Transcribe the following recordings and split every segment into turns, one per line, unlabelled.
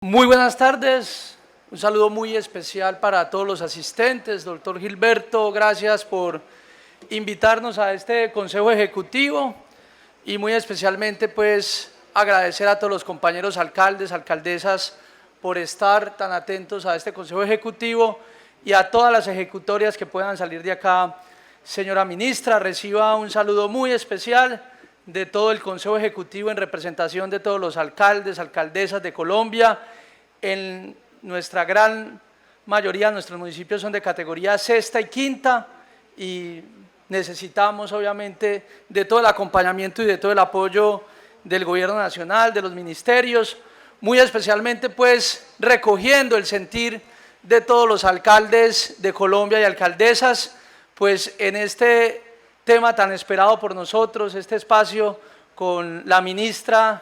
Muy buenas tardes, un saludo muy especial para todos los asistentes. Doctor Gilberto, gracias por invitarnos a este Consejo Ejecutivo y muy especialmente pues agradecer a todos los compañeros alcaldes, alcaldesas por estar tan atentos a este Consejo Ejecutivo y a todas las ejecutorias que puedan salir de acá. Señora Ministra, reciba un saludo muy especial de todo el Consejo Ejecutivo en representación de todos los alcaldes, alcaldesas de Colombia. En nuestra gran mayoría, nuestros municipios son de categoría sexta y quinta y necesitamos obviamente de todo el acompañamiento y de todo el apoyo del Gobierno Nacional, de los ministerios, muy especialmente pues recogiendo el sentir de todos los alcaldes de Colombia y alcaldesas, pues en este tema tan esperado por nosotros, este espacio con la ministra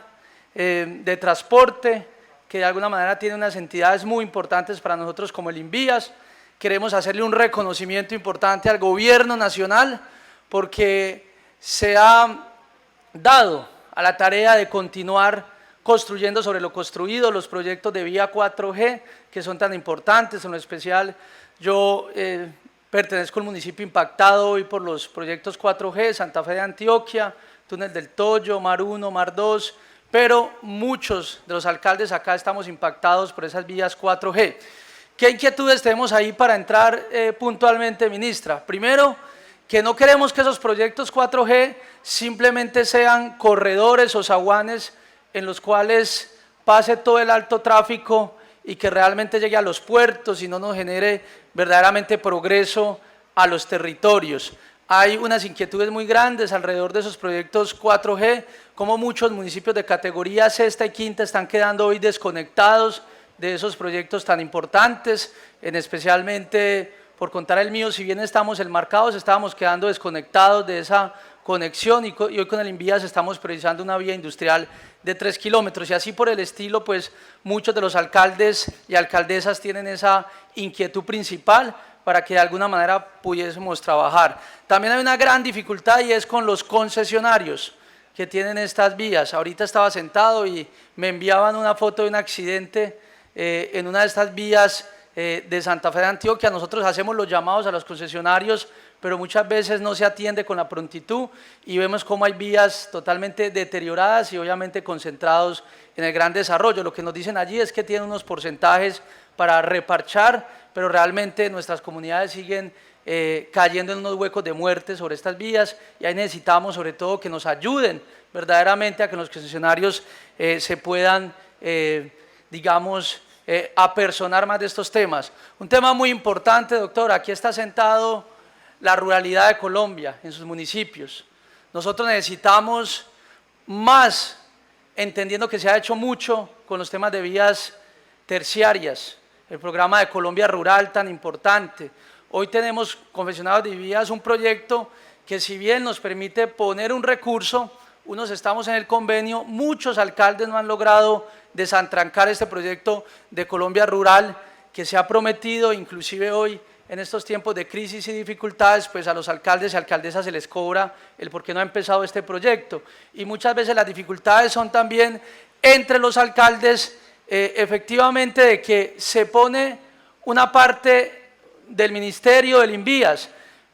de Transporte, que de alguna manera tiene unas entidades muy importantes para nosotros como el INVIAS. Queremos hacerle un reconocimiento importante al Gobierno Nacional porque se ha dado a la tarea de continuar construyendo sobre lo construido, los proyectos de vía 4G que son tan importantes. En lo especial yo pertenezco al municipio impactado hoy por los proyectos 4G, Santa Fe de Antioquia, Túnel del Toyo, Mar 1, Mar 2, pero muchos de los alcaldes acá estamos impactados por esas vías 4G. ¿Qué inquietudes tenemos ahí para entrar puntualmente, ministra? Primero, que no queremos que esos proyectos 4G simplemente sean corredores o zaguanes en los cuales pase todo el alto tráfico y que realmente llegue a los puertos y no nos genere verdaderamente progreso a los territorios. Hay unas inquietudes muy grandes alrededor de esos proyectos 4G, como muchos municipios de categoría sexta y quinta están quedando hoy desconectados de esos proyectos tan importantes, especialmente, por contar el mío, si bien estamos enmarcados, estábamos quedando desconectados de esa conexión y hoy con el INVIAS estamos priorizando una vía industrial de 3 kilómetros y así por el estilo, pues muchos de los alcaldes y alcaldesas tienen esa inquietud principal para que de alguna manera pudiésemos trabajar. También hay una gran dificultad y es con los concesionarios que tienen estas vías. Ahorita estaba sentado y me enviaban una foto de un accidente en una de estas vías de Santa Fe de Antioquia. Nosotros hacemos los llamados a los concesionarios, pero muchas veces no se atiende con la prontitud y vemos cómo hay vías totalmente deterioradas y obviamente concentrados en el gran desarrollo. Lo que nos dicen allí es que tienen unos porcentajes para reparchar, pero realmente nuestras comunidades siguen cayendo en unos huecos de muerte sobre estas vías y ahí necesitamos sobre todo que nos ayuden verdaderamente a que los concesionarios se puedan, digamos, apersonar más de estos temas. Un tema muy importante, doctor, aquí está sentado la ruralidad de Colombia en sus municipios. Nosotros necesitamos más, entendiendo que se ha hecho mucho con los temas de vías terciarias, el programa de Colombia Rural tan importante. Hoy tenemos Confesionados de Vías, un proyecto que si bien nos permite poner un recurso, unos estamos en el convenio, muchos alcaldes no han logrado desantrancar este proyecto de Colombia Rural que se ha prometido, inclusive hoy en estos tiempos de crisis y dificultades, pues a los alcaldes y alcaldesas se les cobra el por qué no ha empezado este proyecto. Y muchas veces las dificultades son también entre los alcaldes, efectivamente de que se pone una parte del ministerio, del INVIAS,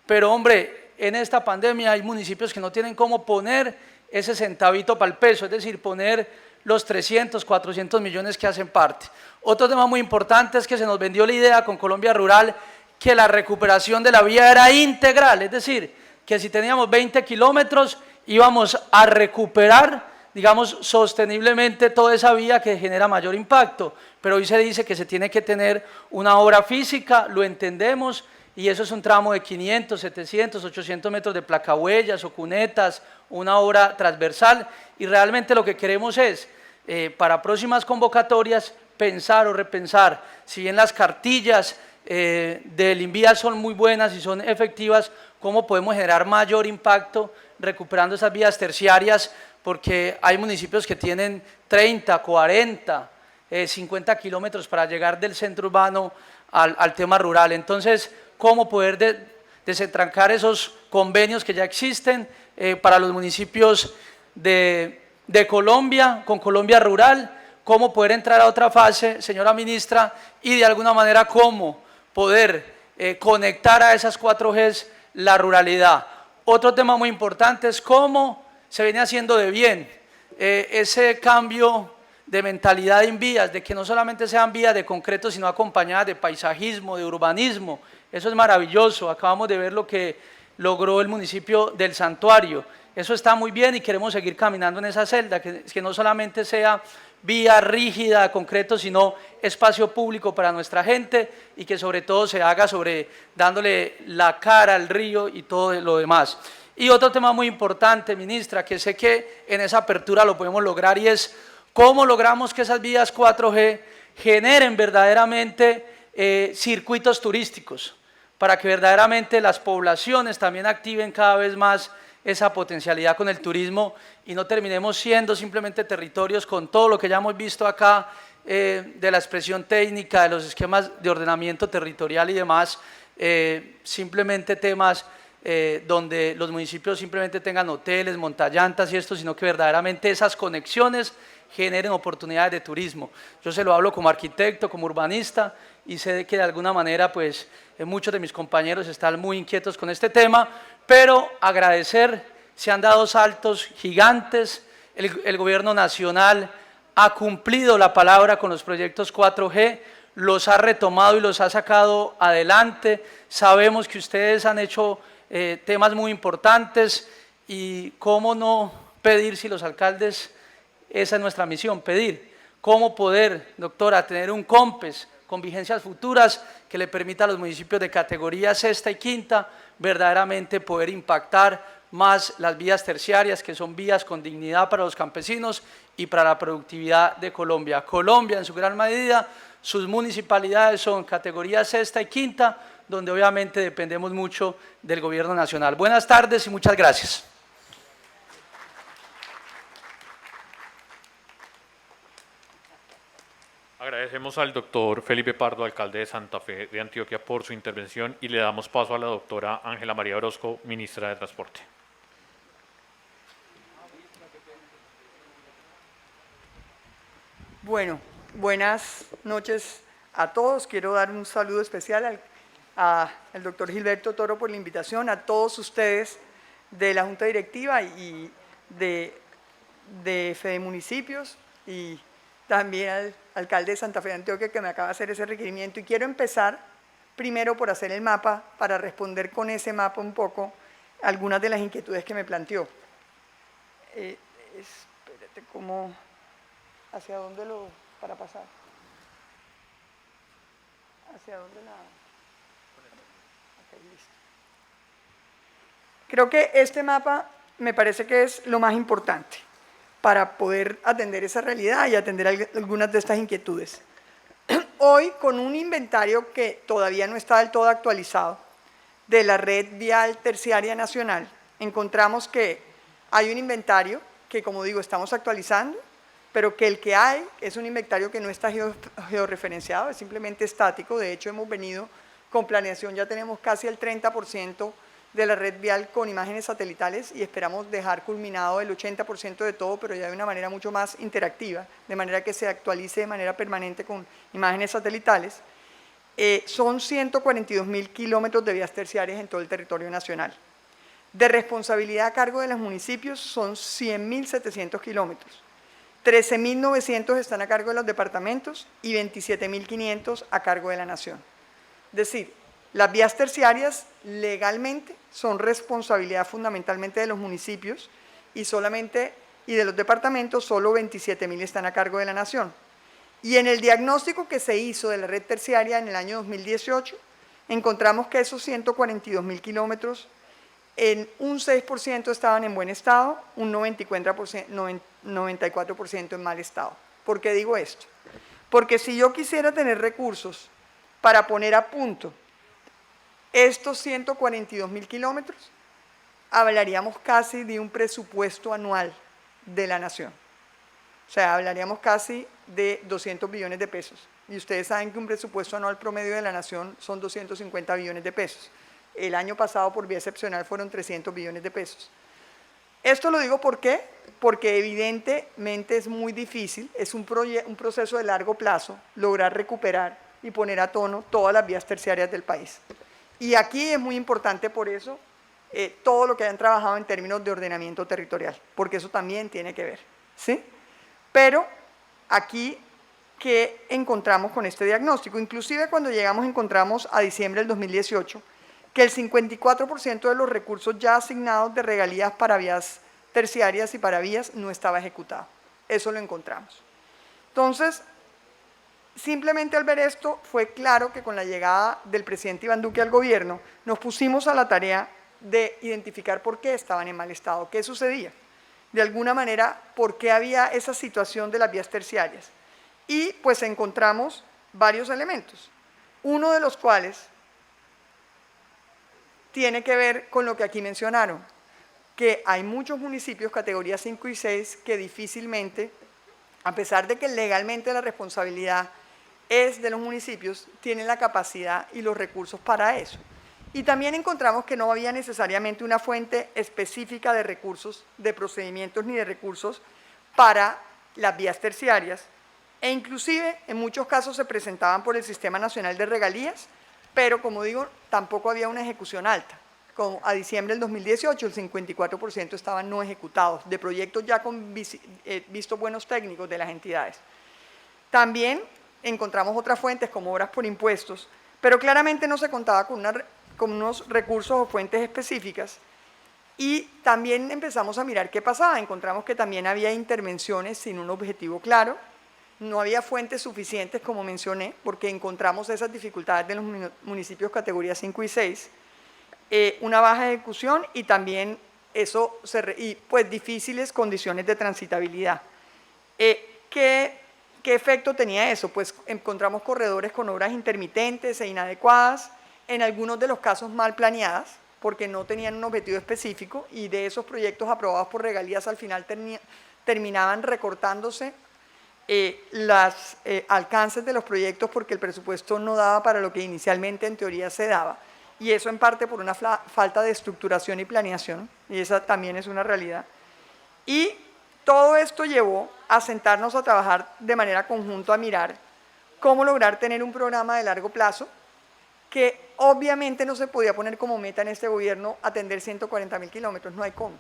pero hombre, en esta pandemia hay municipios que no tienen cómo poner ese centavito para el peso, es decir, poner los 300, 400 millones que hacen parte. Otro tema muy importante es que se nos vendió la idea con Colombia Rural que la recuperación de la vía era integral, es decir, que si teníamos 20 kilómetros íbamos a recuperar, digamos, sosteniblemente toda esa vía que genera mayor impacto, pero hoy se dice que se tiene que tener una obra física, lo entendemos, y eso es un tramo de 500, 700, 800 metros de placahuellas o cunetas, una obra transversal, y realmente lo que queremos es, para próximas convocatorias, pensar o repensar, si bien las cartillas del INVIAS son muy buenas y son efectivas, cómo podemos generar mayor impacto recuperando esas vías terciarias, porque hay municipios que tienen 30, 40, 50 kilómetros para llegar del centro urbano al tema rural. Entonces, cómo poder desentrancar esos convenios que ya existen para los municipios de Colombia, con Colombia Rural, cómo poder entrar a otra fase, señora ministra, y de alguna manera cómo poder conectar a esas 4Gs la ruralidad. Otro tema muy importante es cómo se viene haciendo de bien ese cambio de mentalidad en vías, de que no solamente sean vías de concreto, sino acompañadas de paisajismo, de urbanismo. Eso es maravilloso. Acabamos de ver lo que logró el municipio del Santuario. Eso está muy bien y queremos seguir caminando en esa celda, que no solamente sea vía rígida, de concreto, sino espacio público para nuestra gente y que sobre todo se haga dándole la cara al río y todo lo demás. Y otro tema muy importante, ministra, que sé que en esa apertura lo podemos lograr, y es cómo logramos que esas vías 4G generen verdaderamente circuitos turísticos, para que verdaderamente las poblaciones también activen cada vez más esa potencialidad con el turismo y no terminemos siendo simplemente territorios con todo lo que ya hemos visto acá de la expresión técnica, de los esquemas de ordenamiento territorial y demás, simplemente temas donde los municipios simplemente tengan hoteles, montallantas y esto, sino que verdaderamente esas conexiones generen oportunidades de turismo. Yo se lo hablo como arquitecto, como urbanista, y sé que de alguna manera pues muchos de mis compañeros están muy inquietos con este tema, pero agradecer, se han dado saltos gigantes, el gobierno nacional ha cumplido la palabra con los proyectos 4G, los ha retomado y los ha sacado adelante. Sabemos que ustedes han hecho temas muy importantes, y cómo no pedir, si los alcaldes, esa es nuestra misión, pedir cómo poder, doctora, tener un COMPES con vigencias futuras que le permita a los municipios de categoría sexta y quinta verdaderamente poder impactar más las vías terciarias, que son vías con dignidad para los campesinos y para la productividad de Colombia. Colombia, en su gran medida, sus municipalidades son categoría sexta y quinta, donde obviamente dependemos mucho del gobierno nacional. Buenas tardes y muchas gracias.
Agradecemos al doctor Felipe Pardo, alcalde de Santa Fe de Antioquia, por su intervención, y le damos paso a la doctora Ángela María Orozco, ministra de Transporte.
Bueno, buenas noches a todos. Quiero dar un saludo especial al doctor Gilberto Toro por la invitación, a todos ustedes de la Junta Directiva y de Fede Municipios, y también al alcalde de Santa Fe de Antioquia, que me acaba de hacer ese requerimiento. Y quiero empezar primero por hacer el mapa, para responder con ese mapa un poco algunas de las inquietudes que me planteó. Espérate, ¿cómo? ¿Hacia dónde para pasar? ¿Hacia dónde Ok, listo. Creo que este mapa me parece que es lo más importante para poder atender esa realidad y atender algunas de estas inquietudes. Hoy, con un inventario que todavía no está del todo actualizado de la red vial terciaria nacional, encontramos que hay un inventario que, como digo, estamos actualizando, pero que el que hay es un inventario que no está georreferenciado, es simplemente estático. De hecho, hemos venido con planeación, ya tenemos casi el 30% de la red vial con imágenes satelitales, y esperamos dejar culminado el 80% de todo, pero ya de una manera mucho más interactiva, de manera que se actualice de manera permanente con imágenes satelitales. Son 142.000 kilómetros de vías terciarias en todo el territorio nacional. De responsabilidad a cargo de los municipios son 100.700 kilómetros. 13.900 están a cargo de los departamentos y 27.500 a cargo de la nación. Es decir, las vías terciarias legalmente son responsabilidad fundamentalmente de los municipios, y de los departamentos solo 27.000 están a cargo de la nación. Y en el diagnóstico que se hizo de la red terciaria en el año 2018, encontramos que esos 142.000 kilómetros, en un 6% estaban en buen estado, un 94% en mal estado. ¿Por qué digo esto? Porque si yo quisiera tener recursos para poner a punto estos 142.000 kilómetros, hablaríamos casi de un presupuesto anual de la nación. O sea, hablaríamos casi de 200 billones de pesos. Y ustedes saben que un presupuesto anual promedio de la nación son 250 billones de pesos. El año pasado, por vía excepcional, fueron 300 billones de pesos. Esto lo digo ¿por qué? Porque evidentemente es muy difícil, es un proceso de largo plazo, lograr recuperar y poner a tono todas las vías terciarias del país. Y aquí es muy importante por eso todo lo que hayan trabajado en términos de ordenamiento territorial, porque eso también tiene que ver, ¿sí? Pero aquí, ¿qué encontramos con este diagnóstico? Inclusive cuando llegamos encontramos a diciembre del 2018 que el 54% de los recursos ya asignados de regalías para vías terciarias y para vías no estaba ejecutado. Eso lo encontramos. Entonces, simplemente al ver esto, fue claro que con la llegada del presidente Iván Duque al gobierno, nos pusimos a la tarea de identificar por qué estaban en mal estado, qué sucedía. De alguna manera, por qué había esa situación de las vías terciarias. Y pues encontramos varios elementos, uno de los cuales tiene que ver con lo que aquí mencionaron, que hay muchos municipios, categorías 5 y 6, que difícilmente, a pesar de que legalmente la responsabilidad es de los municipios, tienen la capacidad y los recursos para eso. Y también encontramos que no había necesariamente una fuente específica de recursos, de procedimientos ni de recursos para las vías terciarias, e inclusive en muchos casos se presentaban por el Sistema Nacional de Regalías, pero como digo, tampoco había una ejecución alta. Como a diciembre del 2018, el 54% estaban no ejecutados, de proyectos ya con vistos buenos técnicos de las entidades. También encontramos otras fuentes como obras por impuestos, pero claramente no se contaba con unos recursos o fuentes específicas. Y también empezamos a mirar qué pasaba. Encontramos que también había intervenciones sin un objetivo claro, no había fuentes suficientes, como mencioné, porque encontramos esas dificultades de los municipios categoría 5 y 6, una baja ejecución y también pues difíciles condiciones de transitabilidad. ¿Qué efecto tenía eso? Pues encontramos corredores con obras intermitentes e inadecuadas, en algunos de los casos mal planeadas, porque no tenían un objetivo específico, y de esos proyectos aprobados por regalías al final terminaban recortándose los alcances de los proyectos porque el presupuesto no daba para lo que inicialmente en teoría se daba, y eso en parte por una falta de estructuración y planeación, y esa también es una realidad. Y todo esto llevó a sentarnos a trabajar de manera conjunta, a mirar cómo lograr tener un programa de largo plazo, que obviamente no se podía poner como meta en este gobierno atender 140.000 kilómetros, no hay cómo.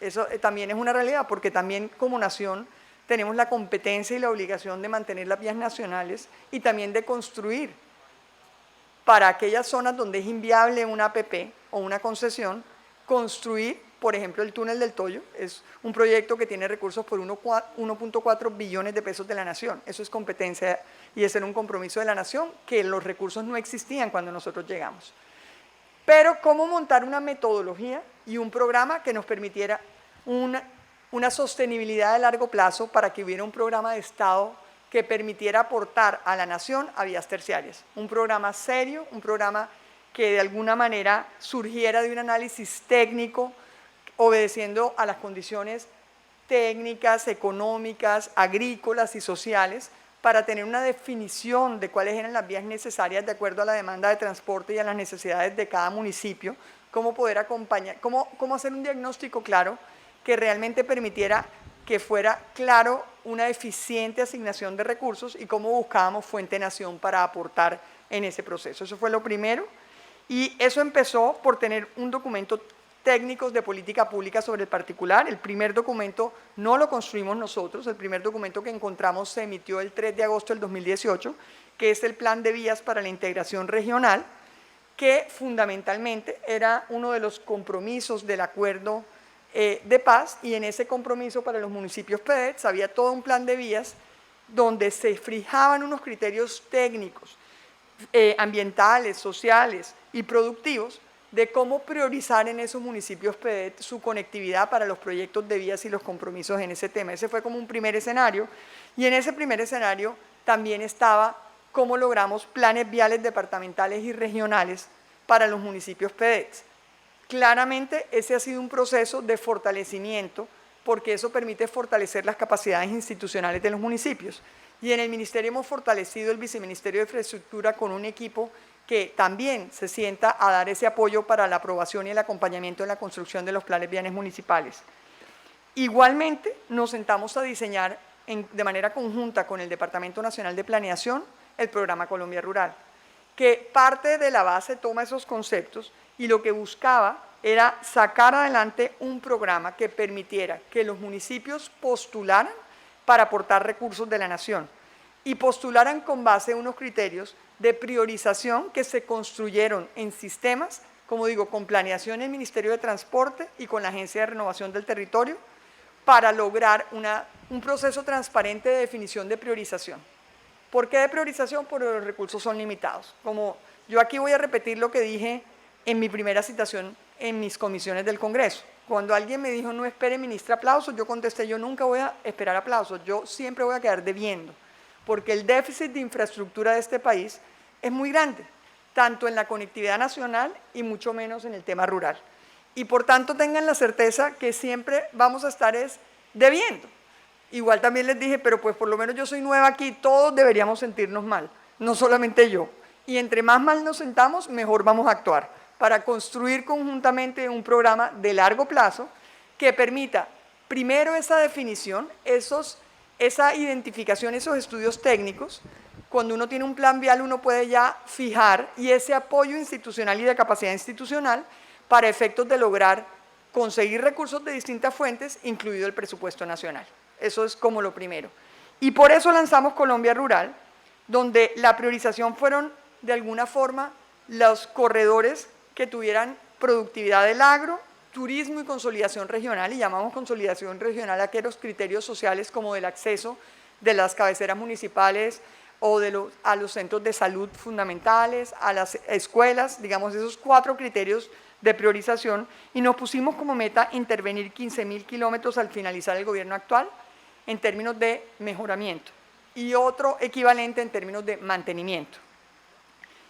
Eso también es una realidad, porque también como nación tenemos la competencia y la obligación de mantener las vías nacionales y también de construir para aquellas zonas donde es inviable una APP o una concesión, construir, por ejemplo, el túnel del Toyo, es un proyecto que tiene recursos por 1.4 billones de pesos de la nación. Eso es competencia y ese era un compromiso de la nación, que los recursos no existían cuando nosotros llegamos. Pero cómo montar una metodología y un programa que nos permitiera una sostenibilidad de largo plazo para que hubiera un programa de Estado que permitiera aportar a la nación a vías terciarias. Un programa serio, un programa que de alguna manera surgiera de un análisis técnico, obedeciendo a las condiciones técnicas, económicas, agrícolas y sociales, para tener una definición de cuáles eran las vías necesarias de acuerdo a la demanda de transporte y a las necesidades de cada municipio, cómo poder acompañar, cómo hacer un diagnóstico claro que realmente permitiera que fuera claro una eficiente asignación de recursos y cómo buscábamos fuente nación para aportar en ese proceso. Eso fue lo primero, y eso empezó por tener un documento técnico de política pública sobre el particular. El primer documento no lo construimos nosotros, el primer documento que encontramos se emitió el 3 de agosto del 2018, que es el Plan de Vías para la Integración Regional, que fundamentalmente era uno de los compromisos del acuerdo de paz, y en ese compromiso para los municipios PEDETs había todo un plan de vías donde se fijaban unos criterios técnicos, ambientales, sociales y productivos de cómo priorizar en esos municipios PEDET su conectividad para los proyectos de vías y los compromisos en ese tema. Ese fue como un primer escenario, y en ese primer escenario también estaba cómo logramos planes viales departamentales y regionales para los municipios PEDET. Claramente ese ha sido un proceso de fortalecimiento, porque eso permite fortalecer las capacidades institucionales de los municipios. Y en el Ministerio hemos fortalecido el Viceministerio de Infraestructura con un equipo que también se sienta a dar ese apoyo para la aprobación y el acompañamiento en la construcción de los planes viales municipales. Igualmente, nos sentamos a diseñar de manera conjunta con el Departamento Nacional de Planeación el programa Colombia Rural, que parte de la base toma esos conceptos y lo que buscaba era sacar adelante un programa que permitiera que los municipios postularan para aportar recursos de la nación y postularan con base a unos criterios de priorización que se construyeron en sistemas, como digo, con planeación en el Ministerio de Transporte y con la Agencia de Renovación del Territorio, para lograr un proceso transparente de definición de priorización. ¿Por qué de priorización? Porque los recursos son limitados. Como yo aquí voy a repetir lo que dije en mi primera citación en mis comisiones del Congreso. Cuando alguien me dijo, no espere, ministra, aplausos, yo contesté, yo nunca voy a esperar aplausos, yo siempre voy a quedar debiendo, porque el déficit de infraestructura de este país es muy grande, tanto en la conectividad nacional y mucho menos en el tema rural. Y por tanto tengan la certeza que siempre vamos a estar debiendo. Igual también les dije, pero pues por lo menos yo soy nueva aquí, todos deberíamos sentirnos mal, no solamente yo. Y entre más mal nos sentamos, mejor vamos a actuar, para construir conjuntamente un programa de largo plazo que permita primero esa definición, esa identificación, esos estudios técnicos. Cuando uno tiene un plan vial, uno puede ya fijar y ese apoyo institucional y de capacidad institucional para efectos de lograr conseguir recursos de distintas fuentes, incluido el presupuesto nacional. Eso es como lo primero. Y por eso lanzamos Colombia Rural, donde la priorización fueron, de alguna forma, los corredores que tuvieran productividad del agro, turismo y consolidación regional, y llamamos consolidación regional a aquellos criterios sociales como del acceso de las cabeceras municipales o a los centros de salud fundamentales, a las escuelas, digamos esos 4 criterios de priorización, y nos pusimos como meta intervenir 15.000 kilómetros al finalizar el gobierno actual en términos de mejoramiento y otro equivalente en términos de mantenimiento.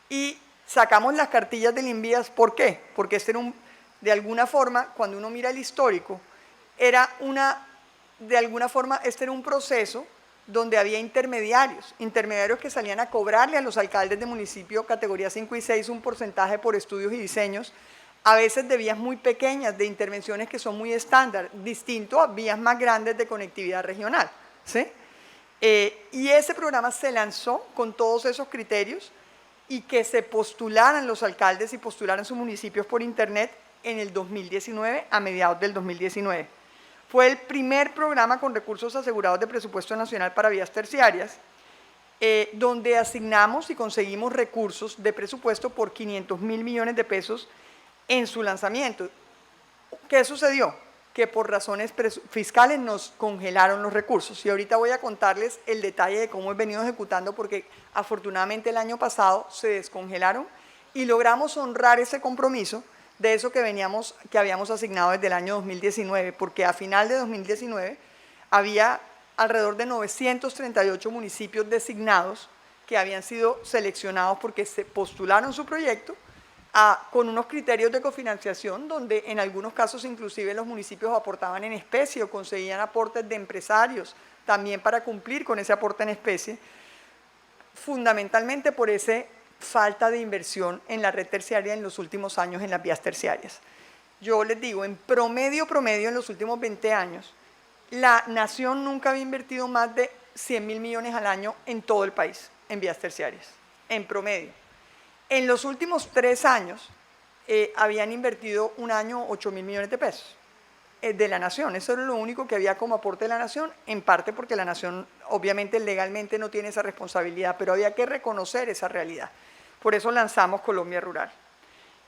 Y sacamos las cartillas del Invías, ¿por qué? Porque de alguna forma, cuando uno mira el histórico, este era un proceso donde había intermediarios que salían a cobrarle a los alcaldes de municipio categoría 5 y 6 un porcentaje por estudios y diseños, a veces de vías muy pequeñas, de intervenciones que son muy estándar, distinto a vías más grandes de conectividad regional, ¿sí? Y ese programa se lanzó con todos esos criterios y que se postularan los alcaldes y postularan sus municipios por internet en el 2019, a mediados del 2019. Fue el primer programa con recursos asegurados de presupuesto nacional para vías terciarias, donde asignamos y conseguimos recursos de presupuesto por 500.000 millones de pesos en su lanzamiento. ¿Qué sucedió? Que por razones fiscales nos congelaron los recursos, y ahorita voy a contarles el detalle de cómo he venido ejecutando, porque afortunadamente el año pasado se descongelaron y logramos honrar ese compromiso de eso que habíamos asignado desde el año 2019, porque a final de 2019 había alrededor de 938 municipios designados que habían sido seleccionados porque se postularon su proyecto con unos criterios de cofinanciación, donde en algunos casos inclusive los municipios aportaban en especie o conseguían aportes de empresarios también para cumplir con ese aporte en especie, fundamentalmente por esa falta de inversión en la red terciaria en los últimos años en las vías terciarias. Yo les digo, en promedio en los últimos 20 años, la nación nunca había invertido más de 100.000 millones al año en todo el país en vías terciarias, en promedio. En los últimos 3 años habían invertido un año 8.000 millones de pesos de la nación. Eso era lo único que había como aporte de la nación, en parte porque la nación obviamente legalmente no tiene esa responsabilidad, pero había que reconocer esa realidad. Por eso lanzamos Colombia Rural.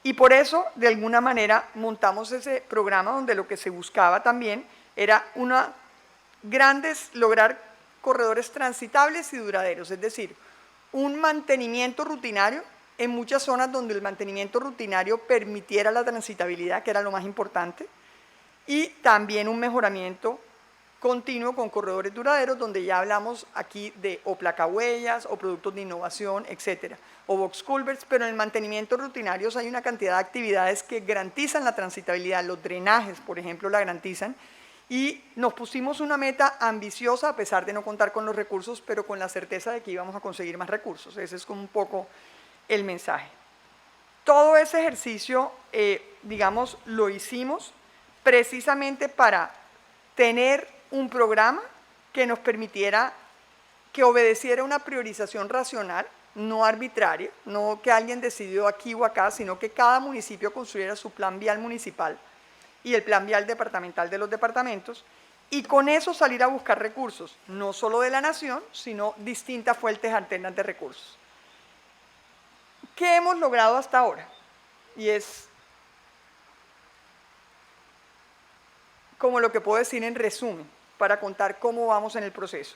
Y por eso, de alguna manera, montamos ese programa donde lo que se buscaba también era lograr corredores transitables y duraderos, es decir, un mantenimiento rutinario en muchas zonas donde el mantenimiento rutinario permitiera la transitabilidad, que era lo más importante, y también un mejoramiento continuo con corredores duraderos, donde ya hablamos aquí de o placahuellas, o productos de innovación, etcétera, o box culverts, pero en el mantenimiento rutinario hay una cantidad de actividades que garantizan la transitabilidad, los drenajes, por ejemplo, la garantizan, y nos pusimos una meta ambiciosa a pesar de no contar con los recursos, pero con la certeza de que íbamos a conseguir más recursos. Ese es como un poco el mensaje. Todo ese ejercicio, digamos, lo hicimos precisamente para tener un programa que nos permitiera, que obedeciera una priorización racional, no arbitraria, no que alguien decidió aquí o acá, sino que cada municipio construyera su plan vial municipal y el plan vial departamental de los departamentos, y con eso salir a buscar recursos, no solo de la nación, sino distintas fuentes alternas de recursos. ¿Qué hemos logrado hasta ahora? Y es como lo que puedo decir en resumen, para contar cómo vamos en el proceso.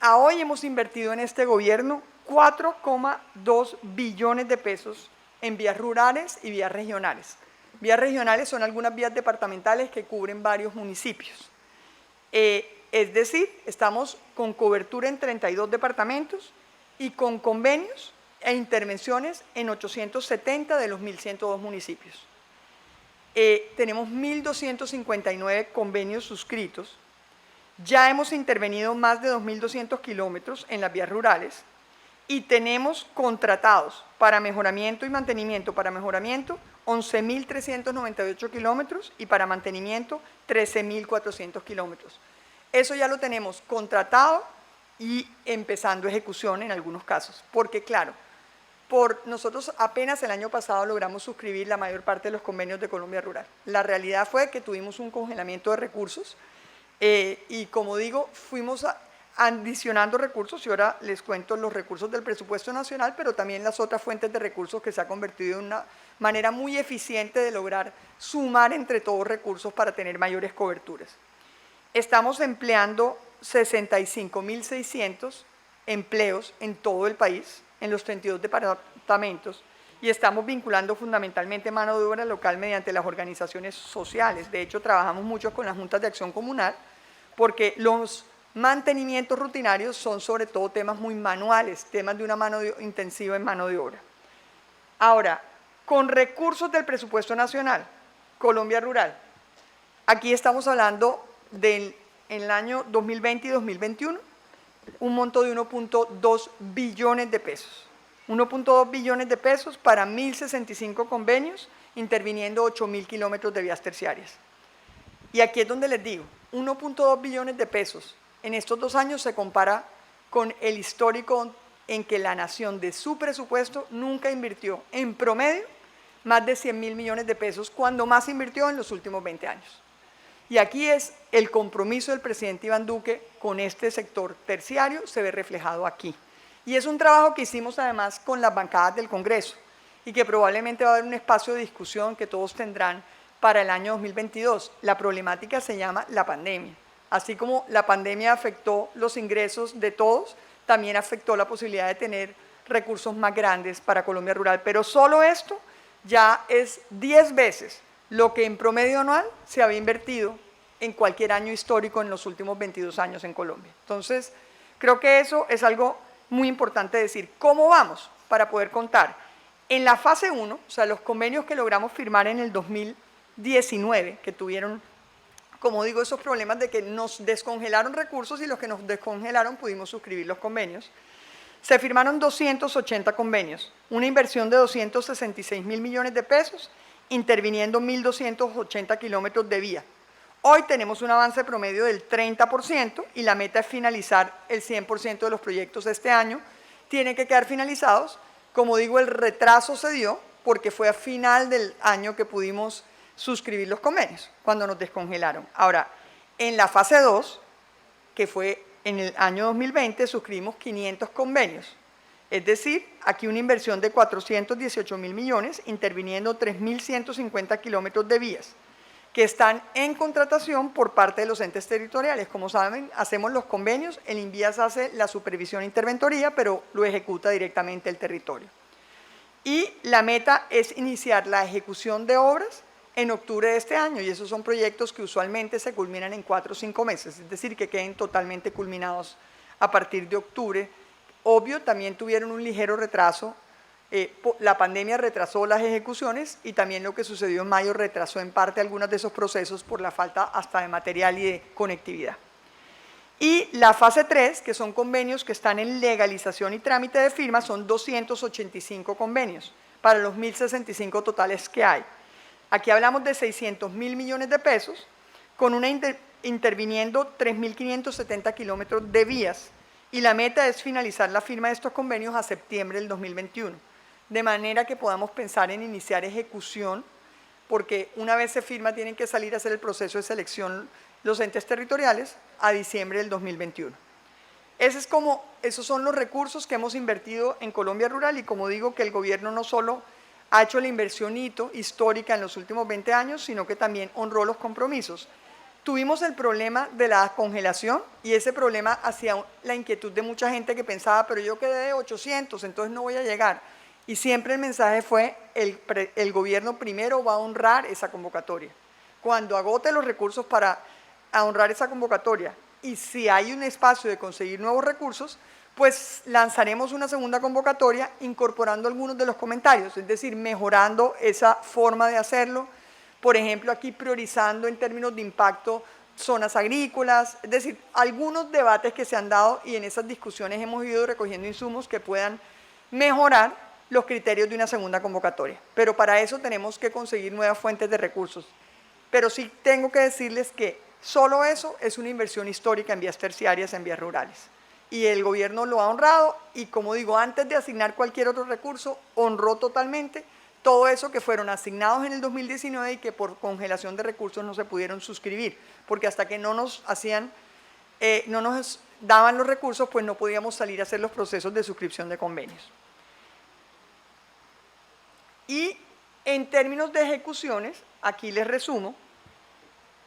A hoy hemos invertido en este gobierno 4,2 billones de pesos en vías rurales y vías regionales. Vías regionales son algunas vías departamentales que cubren varios municipios. Es decir, estamos con cobertura en 32 departamentos y con convenios e intervenciones en 870 de los 1.102 municipios. Tenemos 1.259 convenios suscritos. Ya hemos intervenido más de 2.200 kilómetros en las vías rurales y tenemos contratados para mejoramiento y mantenimiento, 11.398 kilómetros y para mantenimiento 13.400 kilómetros. Eso ya lo tenemos contratado y empezando ejecución en algunos casos, porque claro, nosotros apenas el año pasado logramos suscribir la mayor parte de los convenios de Colombia Rural. La realidad fue que tuvimos un congelamiento de recursos y como digo, fuimos adicionando recursos y ahora les cuento los recursos del presupuesto nacional, pero también las otras fuentes de recursos que se ha convertido en una manera muy eficiente de lograr sumar entre todos recursos para tener mayores coberturas. Estamos empleando 65.600 empleos en todo el país, en los 32 departamentos, y estamos vinculando fundamentalmente mano de obra local mediante las organizaciones sociales. De hecho, trabajamos mucho con las juntas de acción comunal, porque los mantenimientos rutinarios son sobre todo temas muy manuales, temas de una mano intensiva en mano de obra. Ahora, con recursos del presupuesto nacional, Colombia Rural, aquí estamos hablando en el año 2020 y 2021, un monto de 1.2 billones de pesos. 1.2 billones de pesos para 1.065 convenios, interviniendo 8.000 kilómetros de vías terciarias. Y aquí es donde les digo, 1.2 billones de pesos en estos 2 años se compara con el histórico en que la nación de su presupuesto nunca invirtió en promedio más de 100.000 millones de pesos, cuando más invirtió en los últimos 20 años. Y aquí es el compromiso del presidente Iván Duque con este sector terciario, se ve reflejado aquí. Y es un trabajo que hicimos además con las bancadas del Congreso y que probablemente va a haber un espacio de discusión que todos tendrán para el año 2022. La problemática se llama la pandemia. Así como la pandemia afectó los ingresos de todos, también afectó la posibilidad de tener recursos más grandes para Colombia Rural. Pero solo esto ya es 10 veces lo que en promedio anual se había invertido en cualquier año histórico en los últimos 22 años en Colombia. Entonces, creo que eso es algo muy importante decir. ¿Cómo vamos? Para poder contar. En la fase 1, o sea, los convenios que logramos firmar en el 2019, que tuvieron, como digo, esos problemas de que nos descongelaron recursos y los que nos descongelaron pudimos suscribir los convenios, se firmaron 280 convenios, una inversión de 266.000 millones de pesos, interviniendo 1.280 kilómetros de vía. Hoy tenemos un avance promedio del 30% y la meta es finalizar el 100% de los proyectos este año. Tienen que quedar finalizados. Como digo, el retraso se dio porque fue a final del año que pudimos suscribir los convenios, cuando nos descongelaron. Ahora, en la fase 2, que fue en el año 2020, suscribimos 500 convenios. Es decir, aquí una inversión de 418.000 millones, interviniendo 3.150 kilómetros de vías, que están en contratación por parte de los entes territoriales. Como saben, hacemos los convenios, el INVIAS hace la supervisión e interventoría, pero lo ejecuta directamente el territorio. Y la meta es iniciar la ejecución de obras en octubre de este año, y esos son proyectos que usualmente se culminan en 4 o 5 meses, es decir, que queden totalmente culminados a partir de octubre. Obvio, también tuvieron un ligero retraso. La pandemia retrasó las ejecuciones y también lo que sucedió en mayo retrasó en parte algunos de esos procesos por la falta hasta de material y de conectividad. Y la fase 3, que son convenios que están en legalización y trámite de firma, son 285 convenios para los 1.065 totales que hay. Aquí hablamos de 600.000 millones de pesos con una interviniendo 3.570 kilómetros de vías y la meta es finalizar la firma de estos convenios a septiembre del 2021, de manera que podamos pensar en iniciar ejecución, porque una vez se firma tienen que salir a hacer el proceso de selección los entes territoriales a diciembre del 2021. Esos son los recursos que hemos invertido en Colombia Rural y como digo que el gobierno no solo ha hecho la inversión histórica en los últimos 20 años, sino que también honró los compromisos. Tuvimos el problema de la congelación y ese problema hacía la inquietud de mucha gente que pensaba, pero yo quedé de 800, entonces no voy a llegar. Y siempre el mensaje fue, el gobierno primero va a honrar esa convocatoria. Cuando agote los recursos para honrar esa convocatoria y si hay un espacio de conseguir nuevos recursos, pues lanzaremos una segunda convocatoria incorporando algunos de los comentarios, es decir, mejorando esa forma de hacerlo. Por ejemplo, aquí priorizando en términos de impacto zonas agrícolas, es decir, algunos debates que se han dado y en esas discusiones hemos ido recogiendo insumos que puedan mejorar los criterios de una segunda convocatoria. Pero para eso tenemos que conseguir nuevas fuentes de recursos. Pero sí tengo que decirles que solo eso es una inversión histórica en vías terciarias, en vías rurales. Y el gobierno lo ha honrado y, como digo, antes de asignar cualquier otro recurso, honró totalmente todo eso que fueron asignados en el 2019 y que por congelación de recursos no se pudieron suscribir, porque hasta que no nos daban los recursos, pues no podíamos salir a hacer los procesos de suscripción de convenios. Y en términos de ejecuciones, aquí les resumo,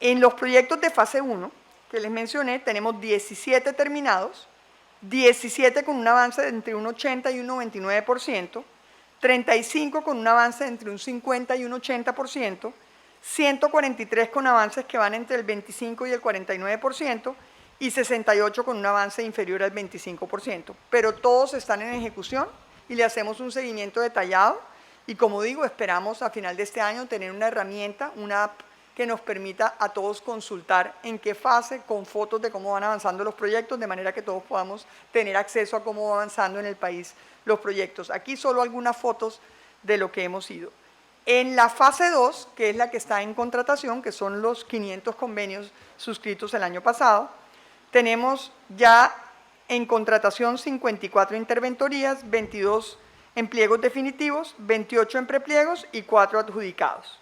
en los proyectos de fase 1 que les mencioné, tenemos 17 terminados, 17 con un avance de entre un 80 y un 99%, 35 con un avance de entre un 50 y un 80%, 143 con avances que van entre el 25 y el 49% y 68 con un avance inferior al 25%. Pero todos están en ejecución y le hacemos un seguimiento detallado y, como digo, esperamos a final de este año tener una herramienta, una app que nos permita a todos consultar en qué fase, con fotos de cómo van avanzando los proyectos, de manera que todos podamos tener acceso a cómo va avanzando en el país los proyectos. Aquí solo algunas fotos de lo que hemos ido. En la fase 2, que es la que está en contratación, que son los 500 convenios suscritos el año pasado, tenemos ya en contratación 54 interventorías, 22 en pliegos definitivos, 28 en prepliegos y 4 adjudicados.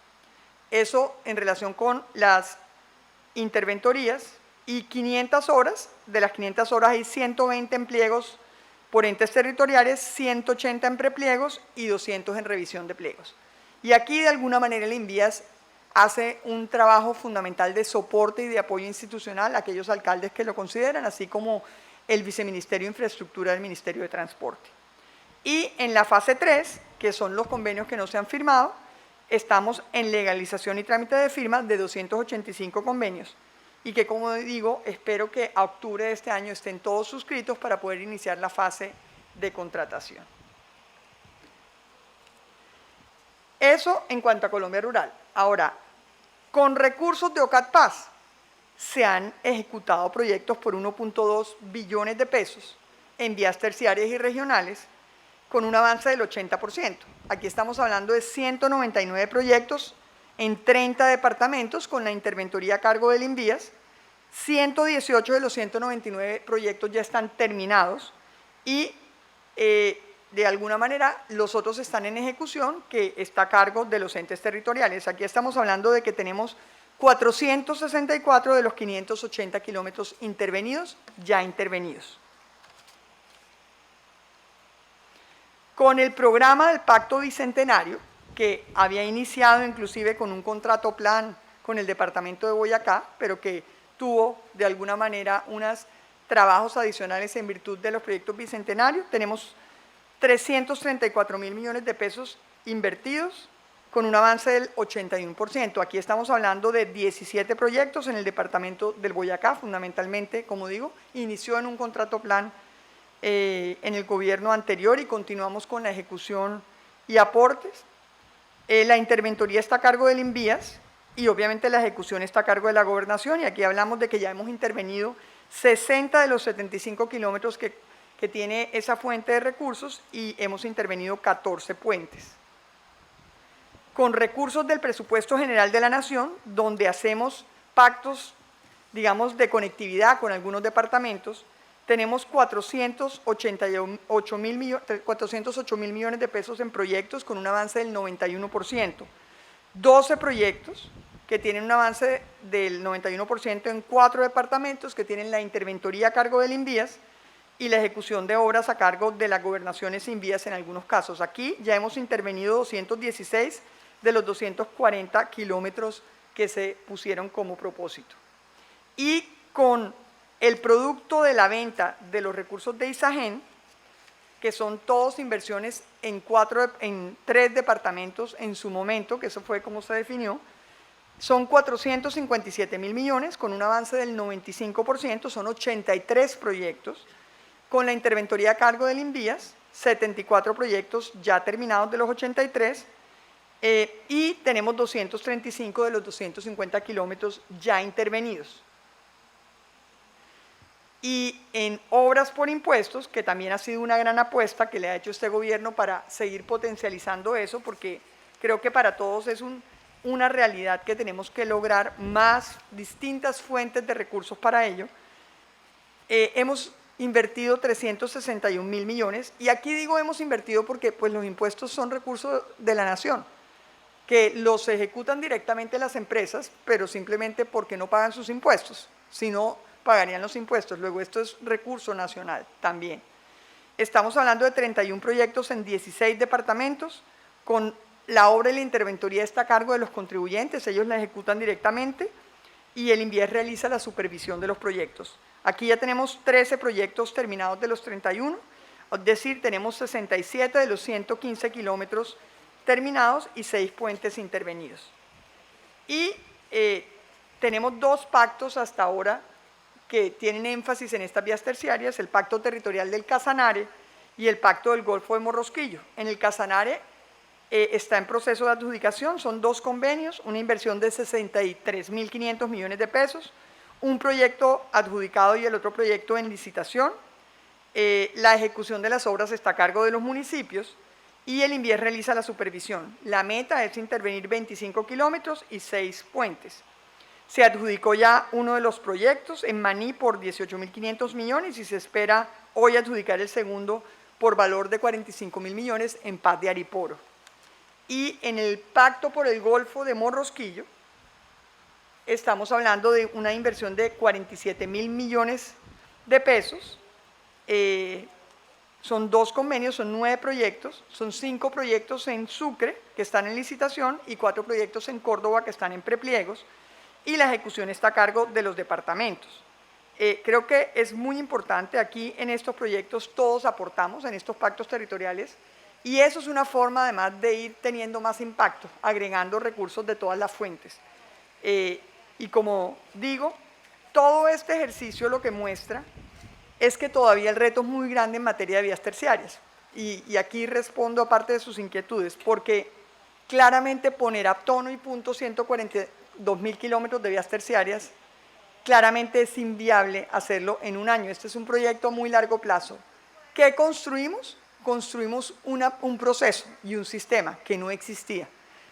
Eso en relación con las interventorías y 500 horas, de las 500 horas hay 120 en pliegos por entes territoriales, 180 en prepliegos y 200 en revisión de pliegos. Y aquí de alguna manera el INVIAS hace un trabajo fundamental de soporte y de apoyo institucional a aquellos alcaldes que lo consideran, así como el Viceministerio de Infraestructura del Ministerio de Transporte. Y en la fase 3, que son los convenios que no se han firmado, estamos en legalización y trámite de firma de 285 convenios y que, como digo, espero que a octubre de este año estén todos suscritos para poder iniciar la fase de contratación. Eso en cuanto a Colombia Rural. Ahora, con recursos de OCATPAS se han ejecutado proyectos por 1.2 billones de pesos en vías terciarias y regionales con un avance del 80%. Aquí estamos hablando de 199 proyectos en 30 departamentos con la interventoría a cargo del INVIAS. 118 de los 199 proyectos ya están terminados y de alguna manera los otros están en ejecución, que está a cargo de los entes territoriales. Aquí estamos hablando de que tenemos 464 de los 580 kilómetros intervenidos, ya intervenidos. Con el programa del Pacto Bicentenario, que había iniciado inclusive con un contrato plan con el departamento de Boyacá, pero que tuvo de alguna manera unos trabajos adicionales en virtud de los proyectos bicentenarios, tenemos 334.000 millones de pesos invertidos con un avance del 81%. Aquí estamos hablando de 17 proyectos en el departamento del Boyacá, fundamentalmente, como digo, inició en un contrato plan en el gobierno anterior y continuamos con la ejecución y aportes. La interventoría está a cargo del INVIAS y obviamente la ejecución está a cargo de la gobernación y aquí hablamos de que ya hemos intervenido 60 de los 75 kilómetros que tiene esa fuente de recursos y hemos intervenido 14 puentes. Con recursos del presupuesto general de la Nación, donde hacemos pactos digamos, de conectividad con algunos departamentos, tenemos 408 mil millones de pesos en proyectos con un avance del 91%. 12 proyectos que tienen un avance del 91% en 4 departamentos que tienen la interventoría a cargo del INVIAS y la ejecución de obras a cargo de las gobernaciones INVIAS en algunos casos. Aquí ya hemos intervenido 216 de los 240 kilómetros que se pusieron como propósito. Y con el producto de la venta de los recursos de ISAGEN, que son todas inversiones en 3 departamentos en su momento, que eso fue como se definió, son 457 mil millones con un avance del 95%, son 83 proyectos, con la interventoría a cargo del INVIAS, 74 proyectos ya terminados de los 83, y tenemos 235 de los 250 kilómetros ya intervenidos. Y en obras por impuestos, que también ha sido una gran apuesta que le ha hecho este gobierno para seguir potencializando eso, porque creo que para todos es una realidad que tenemos que lograr más distintas fuentes de recursos para ello. Hemos invertido 361 mil millones, y aquí digo hemos invertido porque pues, los impuestos son recursos de la nación, que los ejecutan directamente las empresas, pero simplemente porque no pagan sus impuestos, sino pagarían los impuestos. Luego esto es recurso nacional también. Estamos hablando de 31 proyectos en 16 departamentos, con la obra y la interventoría está a cargo de los contribuyentes, ellos la ejecutan directamente y el INVIAS realiza la supervisión de los proyectos. Aquí ya tenemos 13 proyectos terminados de los 31, es decir, tenemos 67 de los 115 kilómetros terminados y 6 puentes intervenidos. Y tenemos 2 pactos hasta ahora que tienen énfasis en estas vías terciarias, el Pacto Territorial del Casanare y el Pacto del Golfo de Morrosquillo. En el Casanare está en proceso de adjudicación, son 2 convenios, una inversión de 63.500 millones de pesos, un proyecto adjudicado y el otro proyecto en licitación. La ejecución de las obras está a cargo de los municipios y el INVIAS realiza la supervisión. La meta es intervenir 25 kilómetros y 6 puentes. Se adjudicó ya uno de los proyectos en Maní por 18.500 millones y se espera hoy adjudicar el segundo por valor de 45.000 millones en Paz de Ariporo. Y en el Pacto por el Golfo de Morrosquillo estamos hablando de una inversión de 47.000 millones de pesos. Son 2 convenios, son 9 proyectos, son 5 proyectos en Sucre que están en licitación y 4 proyectos en Córdoba que están en prepliegos, y la ejecución está a cargo de los departamentos. Creo que es muy importante aquí en estos proyectos, todos aportamos en estos pactos territoriales y eso es una forma además de ir teniendo más impacto, agregando recursos de todas las fuentes. Y como digo, todo este ejercicio lo que muestra es que todavía el reto es muy grande en materia de vías terciarias. Y aquí respondo a parte de sus inquietudes, porque claramente poner a tono y punto 142.000 kilómetros de vías terciarias, claramente es inviable hacerlo en un año. Este es un proyecto a muy largo plazo. ¿Qué construimos? Construimos un proceso y un sistema que no existía,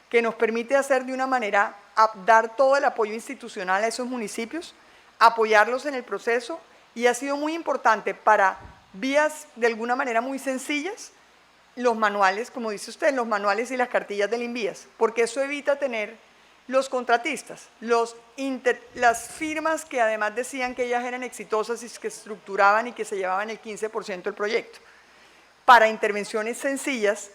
que nos permite hacer de una manera, dar todo el apoyo institucional a esos municipios, apoyarlos en el proceso, y ha sido muy importante para vías de alguna manera muy sencillas, los manuales, como dice usted, los manuales y las cartillas del INVIAS, porque eso evita tener los contratistas, las firmas que además decían que ellas eran exitosas y que estructuraban y que se llevaban el 15% del proyecto. Para intervenciones sencillas,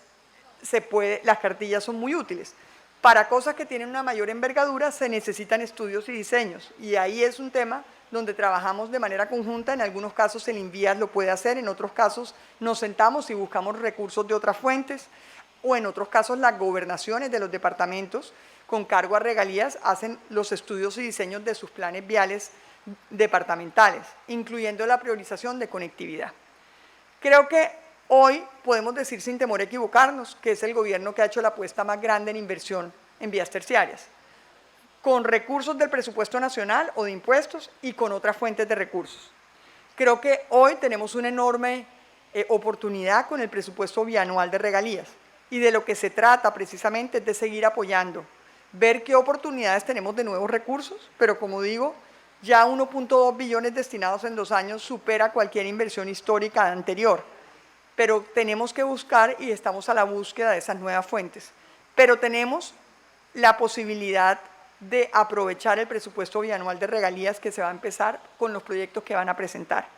las cartillas son muy útiles. Para cosas que tienen una mayor envergadura se necesitan estudios y diseños, y ahí es un tema donde trabajamos de manera conjunta. En algunos casos el INVIAS lo puede hacer, en otros casos nos sentamos y buscamos recursos de otras fuentes, o en otros casos las gobernaciones de los departamentos con cargo a regalías hacen los estudios y diseños de sus planes viales departamentales, incluyendo la priorización de conectividad. Creo que hoy podemos decir sin temor a equivocarnos que es el gobierno que ha hecho la apuesta más grande en inversión en vías terciarias, con recursos del presupuesto nacional o de impuestos y con otras fuentes de recursos. Creo que hoy tenemos una enorme oportunidad con el presupuesto bianual de regalías, y de lo que se trata precisamente es de seguir apoyando, ver qué oportunidades tenemos de nuevos recursos, pero como digo, ya 1.2 billones destinados en 2 años supera cualquier inversión histórica anterior, pero tenemos que buscar y estamos a la búsqueda de esas nuevas fuentes. Pero tenemos la posibilidad de aprovechar el presupuesto bianual de regalías que se va a empezar con los proyectos que van a presentar.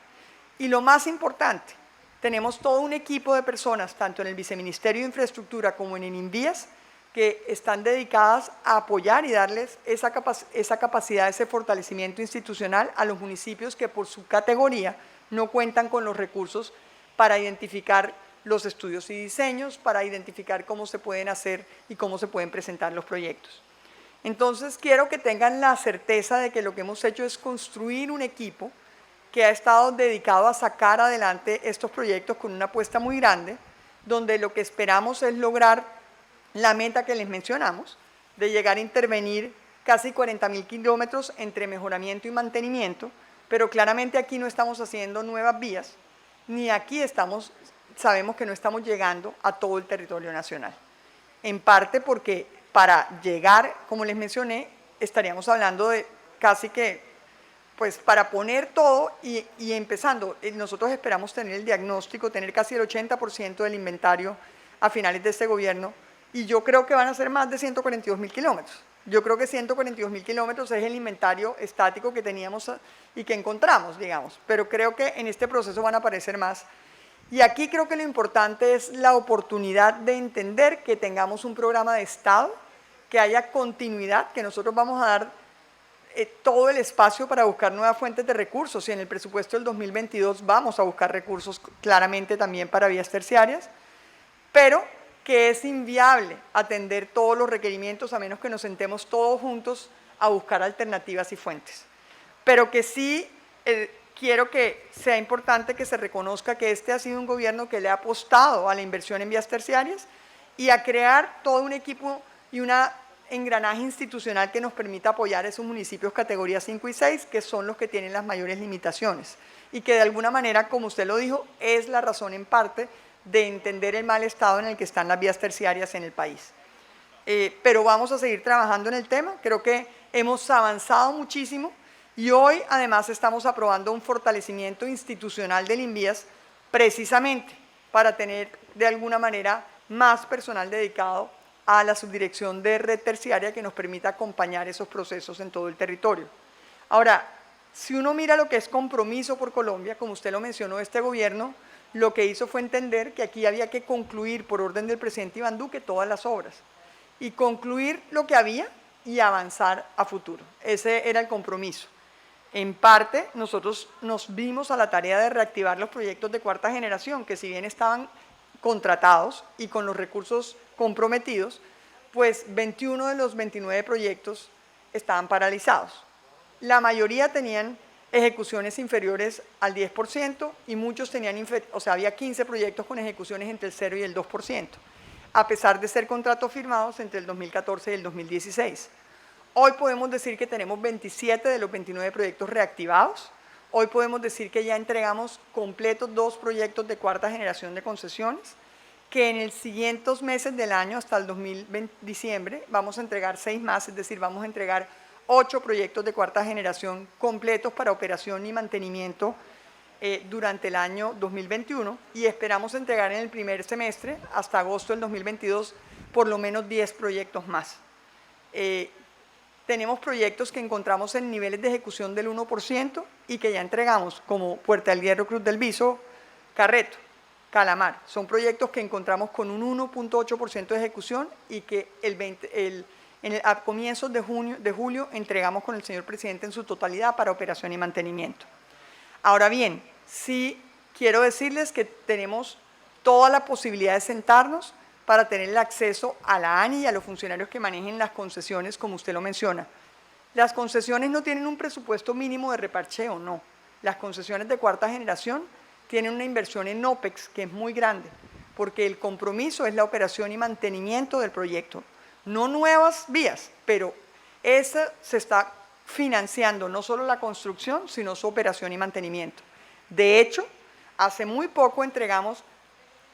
Y lo más importante, tenemos todo un equipo de personas, tanto en el Viceministerio de Infraestructura como en Invías, que están dedicadas a apoyar y darles esa capacidad, ese fortalecimiento institucional a los municipios que por su categoría no cuentan con los recursos para identificar los estudios y diseños, para identificar cómo se pueden hacer y cómo se pueden presentar los proyectos. Entonces, quiero que tengan la certeza de que lo que hemos hecho es construir un equipo que ha estado dedicado a sacar adelante estos proyectos con una apuesta muy grande, donde lo que esperamos es lograr la meta que les mencionamos, de llegar a intervenir casi 40.000 kilómetros entre mejoramiento y mantenimiento, pero claramente aquí no estamos haciendo nuevas vías, ni aquí sabemos que no estamos llegando a todo el territorio nacional. En parte porque para llegar, como les mencioné, estaríamos hablando de casi que, pues para poner todo y empezando, nosotros esperamos tener el diagnóstico, tener casi el 80% del inventario a finales de este gobierno, y yo creo que van a ser más de 142.000 kilómetros. Yo creo que 142.000 kilómetros es el inventario estático que teníamos y que encontramos, digamos, pero creo que en este proceso van a aparecer más. Y aquí creo que lo importante es la oportunidad de entender que tengamos un programa de Estado, que haya continuidad, que nosotros vamos a dar todo el espacio para buscar nuevas fuentes de recursos, y en el presupuesto del 2022 vamos a buscar recursos claramente también para vías terciarias, pero que es inviable atender todos los requerimientos a menos que nos sentemos todos juntos a buscar alternativas y fuentes. Pero que sí quiero que sea importante que se reconozca que este ha sido un gobierno que le ha apostado a la inversión en vías terciarias y a crear todo un equipo y un engranaje institucional que nos permita apoyar a esos municipios categoría 5 y 6, que son los que tienen las mayores limitaciones, y que de alguna manera, como usted lo dijo, es la razón en parte de entender el mal estado en el que están las vías terciarias en el país. Pero vamos a seguir trabajando en el tema, creo que hemos avanzado muchísimo y hoy además estamos aprobando un fortalecimiento institucional del Invías precisamente para tener de alguna manera más personal dedicado a la subdirección de red terciaria que nos permita acompañar esos procesos en todo el territorio. Ahora, si uno mira lo que es compromiso por Colombia, como usted lo mencionó, este gobierno lo que hizo fue entender que aquí había que concluir por orden del presidente Iván Duque todas las obras y concluir lo que había y avanzar a futuro. Ese era el compromiso. En parte, nosotros nos vimos a la tarea de reactivar los proyectos de cuarta generación, que si bien estaban contratados y con los recursos comprometidos, pues 21 de los 29 proyectos estaban paralizados. La mayoría tenían ejecuciones inferiores al 10% y muchos tenían, había 15 proyectos con ejecuciones entre el 0 y el 2%, a pesar de ser contratos firmados entre el 2014 y el 2016. Hoy podemos decir que tenemos 27 de los 29 proyectos reactivados. Hoy podemos decir que ya entregamos completos 2 proyectos de cuarta generación de concesiones, que en los siguientes meses del año, hasta el 2020, diciembre, vamos a entregar 6 más, es decir, vamos a entregar 8 proyectos de cuarta generación completos para operación y mantenimiento durante el año 2021, y esperamos entregar en el primer semestre, hasta agosto del 2022, por lo menos 10 proyectos más. Tenemos proyectos que encontramos en niveles de ejecución del 1% y que ya entregamos, como Puerta del Hierro, Cruz del Viso, Carreto, Calamar. Son proyectos que encontramos con un 1.8% de ejecución y que a comienzos de julio entregamos con el señor presidente en su totalidad para operación y mantenimiento. Ahora bien, sí quiero decirles que tenemos toda la posibilidad de sentarnos para tener el acceso a la ANI y a los funcionarios que manejen las concesiones, como usted lo menciona. Las concesiones no tienen un presupuesto mínimo de reparcheo, no. Las concesiones de cuarta generación tienen una inversión en OPEX que es muy grande, porque el compromiso es la operación y mantenimiento del proyecto. No nuevas vías, pero esa se está financiando no solo la construcción, sino su operación y mantenimiento. De hecho, hace muy poco entregamos,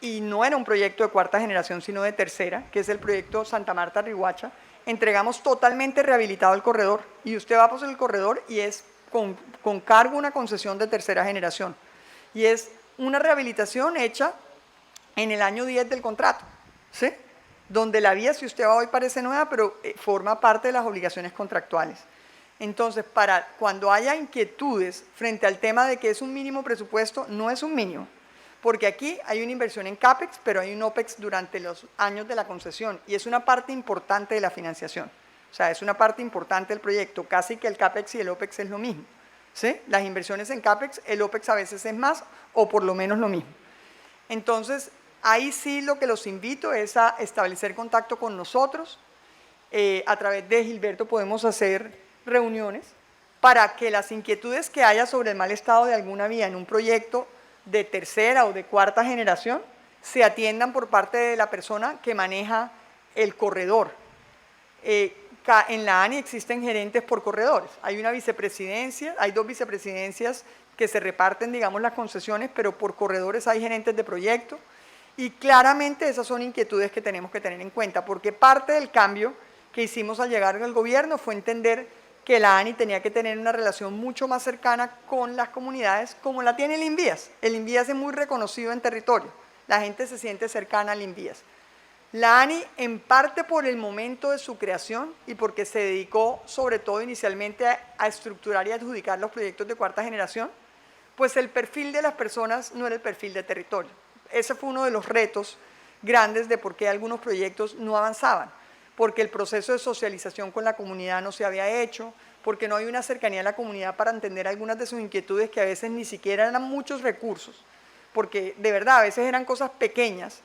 y no era un proyecto de cuarta generación, sino de tercera, que es el proyecto Santa Marta-Riguacha, entregamos totalmente rehabilitado el corredor, y usted va por el corredor y es con cargo una concesión de tercera generación. Y es una rehabilitación hecha en el año 10 del contrato, ¿sí? Donde la vía, si usted va hoy, parece nueva, pero forma parte de las obligaciones contractuales. Entonces, para cuando haya inquietudes frente al tema de que es un mínimo presupuesto, no es un mínimo, porque aquí hay una inversión en CAPEX, pero hay un OPEX durante los años de la concesión, y es una parte importante de la financiación. O sea, es una parte importante del proyecto, casi que el CAPEX y el OPEX es lo mismo, ¿sí? Las inversiones en CAPEX, el OPEX a veces es más, o por lo menos lo mismo. Entonces, ahí sí lo que los invito es a establecer contacto con nosotros. A través de Gilberto podemos hacer reuniones para que las inquietudes que haya sobre el mal estado de alguna vía en un proyecto de tercera o de cuarta generación se atiendan por parte de la persona que maneja el corredor. En la ANI existen gerentes por corredores. Hay una vicepresidencia, hay 2 vicepresidencias que se reparten, digamos, las concesiones, pero por corredores hay gerentes de proyecto. Y claramente esas son inquietudes que tenemos que tener en cuenta, porque parte del cambio que hicimos al llegar al gobierno fue entender que la ANI tenía que tener una relación mucho más cercana con las comunidades, como la tiene el INVIAS. El INVIAS es muy reconocido en territorio, la gente se siente cercana al INVIAS. La ANI, en parte por el momento de su creación y porque se dedicó sobre todo inicialmente a estructurar y adjudicar los proyectos de cuarta generación, pues el perfil de las personas no era el perfil de territorio. Ese fue uno de los retos grandes de por qué algunos proyectos no avanzaban, porque el proceso de socialización con la comunidad no se había hecho, porque no hay una cercanía a la comunidad para entender algunas de sus inquietudes que a veces ni siquiera eran muchos recursos, porque de verdad a veces eran cosas pequeñas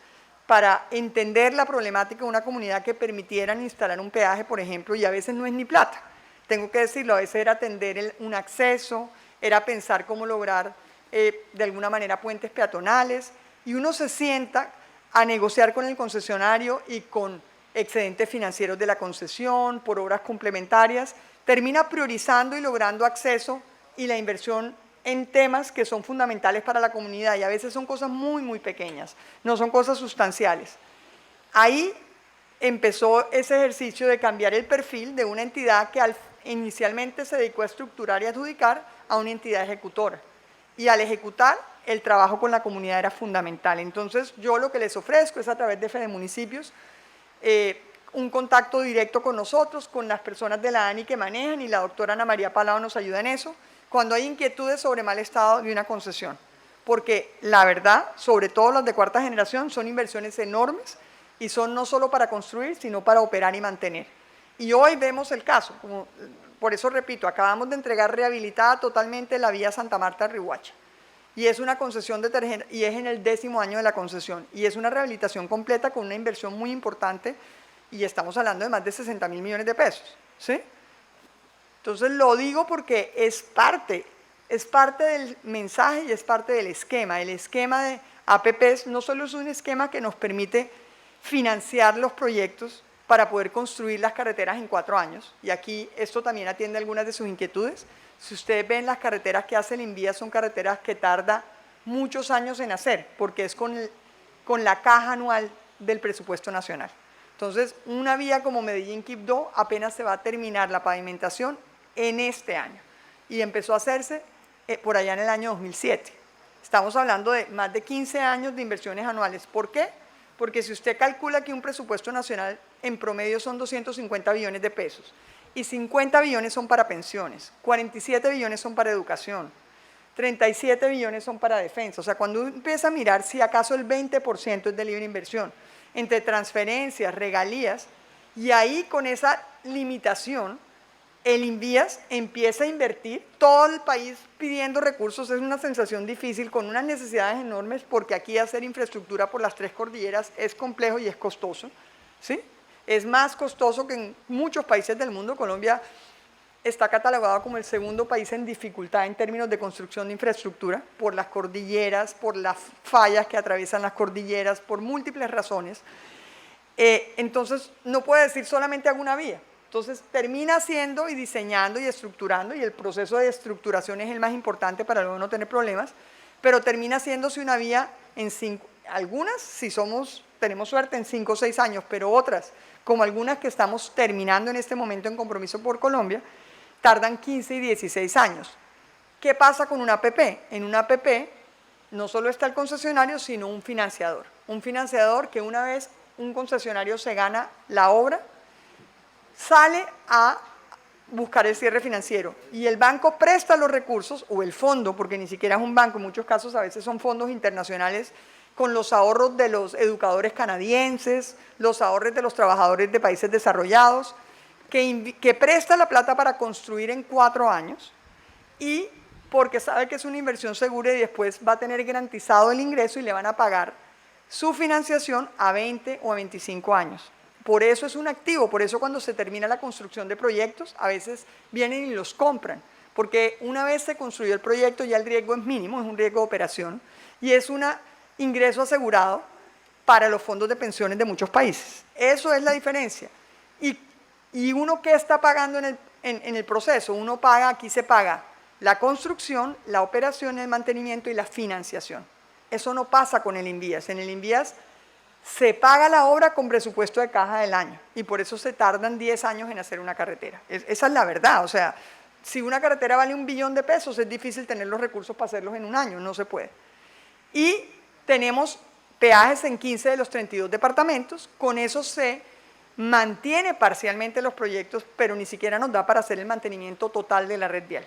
para entender la problemática de una comunidad que permitieran instalar un peaje, por ejemplo, y a veces no es ni plata. Tengo que decirlo, a veces era atender un acceso, era pensar cómo lograr de alguna manera puentes peatonales, y uno se sienta a negociar con el concesionario y con excedentes financieros de la concesión, por obras complementarias, termina priorizando y logrando acceso y la inversión en temas que son fundamentales para la comunidad, y a veces son cosas muy, muy pequeñas, no son cosas sustanciales. Ahí empezó ese ejercicio de cambiar el perfil de una entidad que inicialmente se dedicó a estructurar y adjudicar a una entidad ejecutora. Y al ejecutar, el trabajo con la comunidad era fundamental. Entonces, yo lo que les ofrezco es a través de Fede Municipios, un contacto directo con nosotros, con las personas de la ANI que manejan, y la doctora Ana María Palau nos ayuda en eso, cuando hay inquietudes sobre mal estado de una concesión. Porque la verdad, sobre todo las de cuarta generación, son inversiones enormes y son no solo para construir, sino para operar y mantener. Y hoy vemos el caso, por eso repito, acabamos de entregar rehabilitada totalmente la vía Santa Marta-Riohacha. Y es una concesión y es en el 10º año de la concesión. Y es una rehabilitación completa con una inversión muy importante, y estamos hablando de más de 60.000 millones de pesos, ¿sí? Entonces lo digo porque es parte del mensaje y es parte del esquema. El esquema de APPs no solo es un esquema que nos permite financiar los proyectos para poder construir las carreteras en 4 años, y aquí esto también atiende algunas de sus inquietudes. Si ustedes ven, las carreteras que hace el INVIAS son carreteras que tarda muchos años en hacer, porque es con la caja anual del presupuesto nacional. Entonces, una vía como Medellín-Quibdó apenas se va a terminar la pavimentación en este año, y empezó a hacerse por allá en el año 2007. Estamos hablando de más de 15 años de inversiones anuales. ¿Por qué? Porque si usted calcula que un presupuesto nacional en promedio son 250 billones de pesos, y 50 billones son para pensiones, 47 billones son para educación, 37 billones son para defensa. O sea, cuando uno empieza a mirar si acaso el 20% es de libre inversión, entre transferencias, regalías, y ahí con esa limitación, el INVIAS empieza a invertir, todo el país pidiendo recursos. Es una sensación difícil, con unas necesidades enormes, porque aquí hacer infraestructura por las 3 cordilleras es complejo y es costoso, ¿sí? Es más costoso que en muchos países del mundo. Colombia está catalogado como el 2º país en dificultad en términos de construcción de infraestructura, por las cordilleras, por las fallas que atraviesan las cordilleras, por múltiples razones. Entonces, no puede decir solamente hago una vía. Entonces, termina haciendo y diseñando y estructurando, y el proceso de estructuración es el más importante para luego no tener problemas, pero termina haciéndose una vía en algunas, si tenemos suerte, en 5 o 6 años, pero otras, como algunas que estamos terminando en este momento en Compromiso por Colombia, tardan 15 y 16 años. ¿Qué pasa con una APP? En una APP no solo está el concesionario, sino un financiador. Un financiador que una vez un concesionario se gana la obra, sale a buscar el cierre financiero y el banco presta los recursos, o el fondo, porque ni siquiera es un banco, en muchos casos a veces son fondos internacionales, con los ahorros de los educadores canadienses, los ahorros de los trabajadores de países desarrollados, que presta la plata para construir en 4 años, y porque sabe que es una inversión segura y después va a tener garantizado el ingreso y le van a pagar su financiación a 20 o a 25 años. Por eso es un activo, por eso cuando se termina la construcción de proyectos, a veces vienen y los compran, porque una vez se construyó el proyecto ya el riesgo es mínimo, es un riesgo de operación, y es un ingreso asegurado para los fondos de pensiones de muchos países. Eso es la diferencia. Y uno, ¿qué está pagando en el proceso? Uno paga, aquí se paga la construcción, la operación, el mantenimiento y la financiación. Eso no pasa con el INVIAS. En el INVIAS se paga la obra con presupuesto de caja del año y por eso se tardan 10 años en hacer una carretera. Esa es la verdad, o sea, si una carretera vale $1 billón, es difícil tener los recursos para hacerlos en un año, no se puede. Y tenemos peajes en 15 de los 32 departamentos, con eso se mantiene parcialmente los proyectos, pero ni siquiera nos da para hacer el mantenimiento total de la red vial.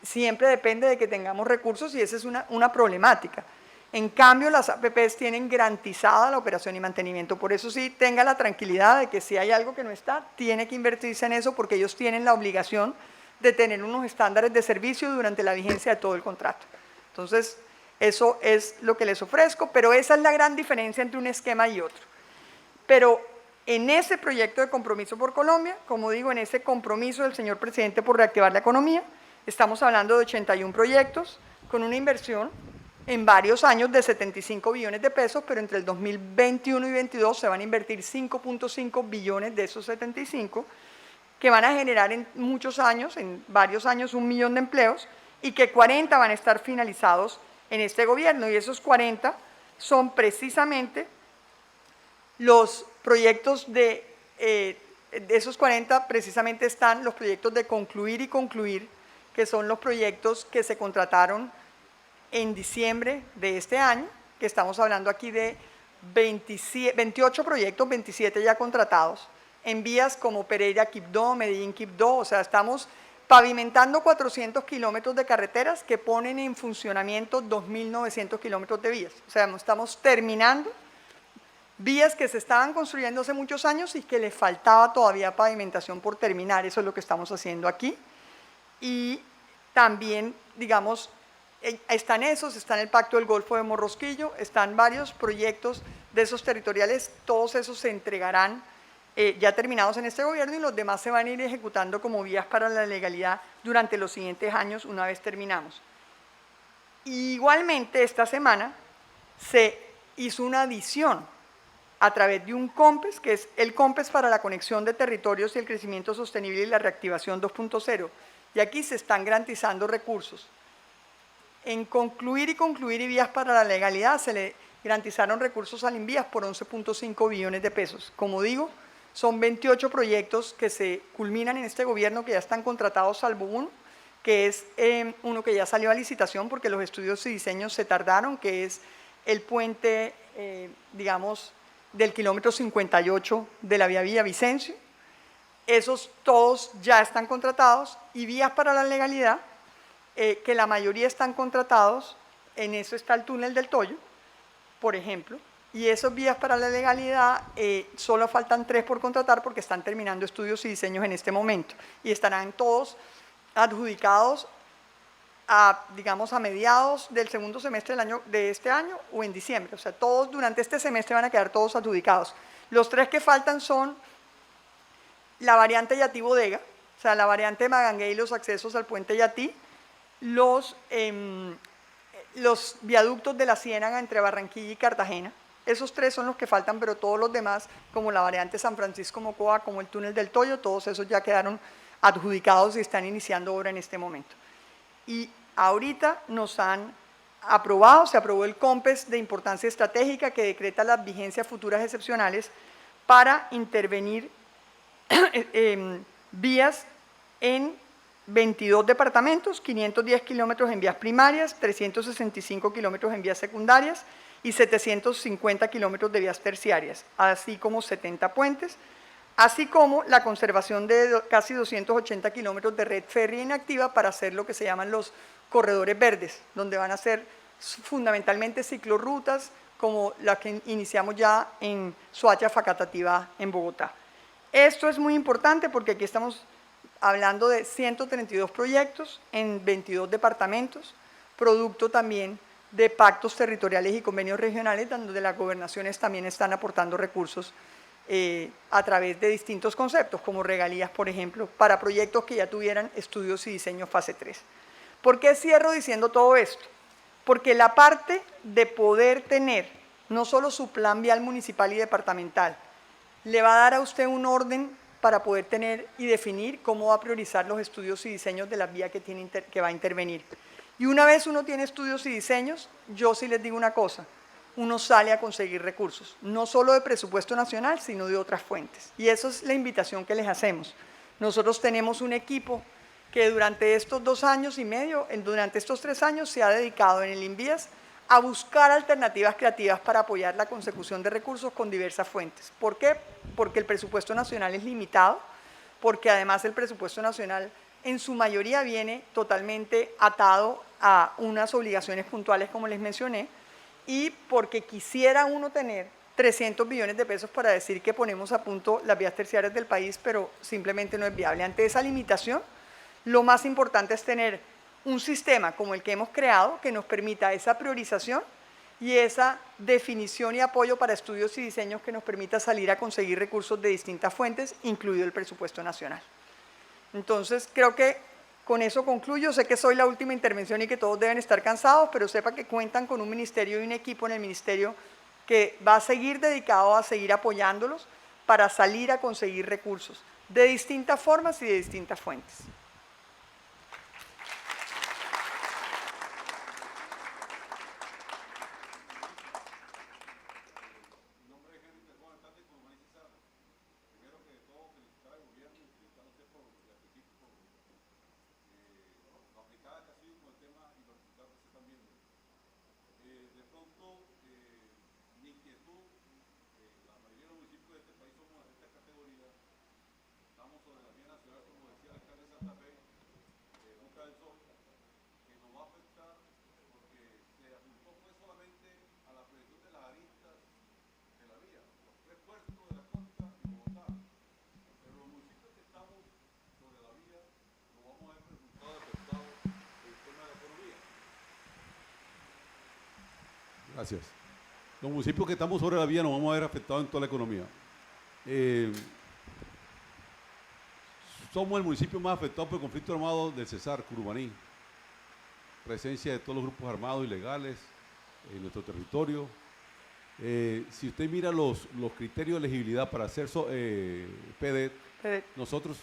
Siempre depende de que tengamos recursos y esa es una problemática. En cambio, las APPs tienen garantizada la operación y mantenimiento. Por eso sí, tenga la tranquilidad de que si hay algo que no está, tiene que invertirse en eso porque ellos tienen la obligación de tener unos estándares de servicio durante la vigencia de todo el contrato. Entonces, eso es lo que les ofrezco, pero esa es la gran diferencia entre un esquema y otro. Pero en ese proyecto de compromiso por Colombia, como digo, en ese compromiso del señor presidente por reactivar la economía, estamos hablando de 81 proyectos con una inversión en varios años de 75 billones de pesos, pero entre el 2021 y 2022 se van a invertir 5.5 billones de esos 75, que van a generar en muchos años, en varios años, 1 millón de empleos, y que 40 van a estar finalizados en este gobierno, y esos 40 son precisamente los proyectos de esos 40 precisamente están los proyectos de concluir y concluir, que son los proyectos que se contrataron en diciembre de este año, que estamos hablando aquí de 28 proyectos, 27 ya contratados, en vías como Pereira-Quibdó, Medellín-Quibdó, o sea, estamos pavimentando 400 kilómetros de carreteras que ponen en funcionamiento 2.900 kilómetros de vías. O sea, estamos terminando vías que se estaban construyendo hace muchos años y que les faltaba todavía pavimentación por terminar, eso es lo que estamos haciendo aquí. Y también, digamos, están esos, está en el Pacto del Golfo de Morrosquillo, están varios proyectos de esos territoriales, todos esos se entregarán ya terminados en este gobierno y los demás se van a ir ejecutando como vías para la legalidad durante los siguientes años una vez terminamos. Igualmente, esta semana se hizo una adición a través de un COMPES, que es el COMPES para la conexión de territorios y el crecimiento sostenible y la reactivación 2.0, y aquí se están garantizando recursos. En concluir y vías para la legalidad se le garantizaron recursos al INVIAS por 11.5 billones de pesos. Como digo, son 28 proyectos que se culminan en este gobierno que ya están contratados, salvo uno, que es uno que ya salió a licitación porque los estudios y diseños se tardaron, que es el puente, digamos, del kilómetro 58 de la vía Villavicencio. Esos todos ya están contratados, y vías para la legalidad, que la mayoría están contratados, en eso está el túnel del Toyo, por ejemplo, y esos vías para la legalidad solo faltan 3 por contratar porque están terminando estudios y diseños en este momento, y estarán todos adjudicados digamos, a mediados del segundo semestre de este año o en diciembre. O sea, todos durante este semestre van a quedar todos adjudicados. Los 3 que faltan son la variante Yatí-Bodega, o sea, la variante de Magangué y los accesos al puente Yatí, los viaductos de la Ciénaga entre Barranquilla y Cartagena. Esos 3 son los que faltan, pero todos los demás, como la variante San Francisco-Mocoa, como el túnel del Toyo, todos esos ya quedaron adjudicados y están iniciando obra en este momento. Y ahorita nos han aprobado, se aprobó el COMPES de importancia estratégica que decreta las vigencias futuras excepcionales para intervenir vías en 22 departamentos, 510 kilómetros en vías primarias, 365 kilómetros en vías secundarias y 750 kilómetros de vías terciarias, así como 70 puentes, así como la conservación de casi 280 kilómetros de red férrea inactiva para hacer lo que se llaman los corredores verdes, donde van a ser fundamentalmente ciclorrutas como la que iniciamos ya en Soacha Facatativá en Bogotá. Esto es muy importante porque aquí estamos hablando de 132 proyectos en 22 departamentos, producto también de pactos territoriales y convenios regionales, donde las gobernaciones también están aportando recursos a través de distintos conceptos, como regalías, por ejemplo, para proyectos que ya tuvieran estudios y diseño fase 3. ¿Por qué cierro diciendo todo esto? Porque la parte de poder tener no solo su plan vial municipal y departamental, le va a dar a usted un orden para poder tener y definir cómo va a priorizar los estudios y diseños de la vía que va a intervenir. Y una vez uno tiene estudios y diseños, yo sí les digo una cosa, uno sale a conseguir recursos, no solo de presupuesto nacional, sino de otras fuentes. Y eso es la invitación que les hacemos. Nosotros tenemos un equipo que durante estos 2 años y medio, durante estos 3 años, se ha dedicado en el INVIAS a buscar alternativas creativas para apoyar la consecución de recursos con diversas fuentes. ¿Por qué? Porque el presupuesto nacional es limitado, porque además el presupuesto nacional en su mayoría viene totalmente atado a unas obligaciones puntuales, como les mencioné, y porque quisiera uno tener 300 billones de pesos para decir que ponemos a punto las vías terciarias del país, pero simplemente no es viable. Ante esa limitación, lo más importante es tener un sistema como el que hemos creado que nos permita esa priorización y esa definición y apoyo para estudios y diseños que nos permita salir a conseguir recursos de distintas fuentes, incluido el presupuesto nacional. Entonces, creo que con eso concluyo. Sé que soy la última intervención y que todos deben estar cansados, pero sepa que cuentan con un ministerio y un equipo en el ministerio que va a seguir dedicado a seguir apoyándolos para salir a conseguir recursos de distintas formas y de distintas fuentes.
Gracias. Los municipios que estamos sobre la vía nos vamos a ver afectados en toda la economía. Somos el municipio más afectado por el conflicto armado del Cesar, Curumaní. Presencia de todos los grupos armados ilegales en nuestro territorio. Si usted mira los criterios de elegibilidad para hacer PEDET, nosotros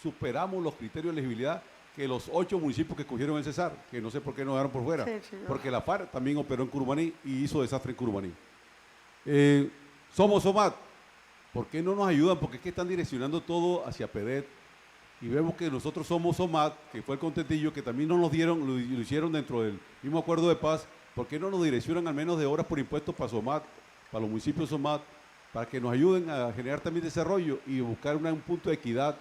superamos los criterios de elegibilidad que los 8 municipios que escogieron el Cesar, que no sé por qué nos dejaron por fuera, porque la FARC también operó en Curumaní y hizo desastre en Curumaní. Somos SOMAT, ¿por qué no nos ayudan? Porque es que están direccionando todo hacia PEDET y vemos que nosotros somos SOMAT, que fue el contentillo, que también no nos dieron, lo hicieron dentro del mismo acuerdo de paz. ¿Por qué no nos direccionan al menos de horas por impuestos para SOMAT, para los municipios SOMAT, para que nos ayuden a generar también desarrollo y buscar un punto de equidad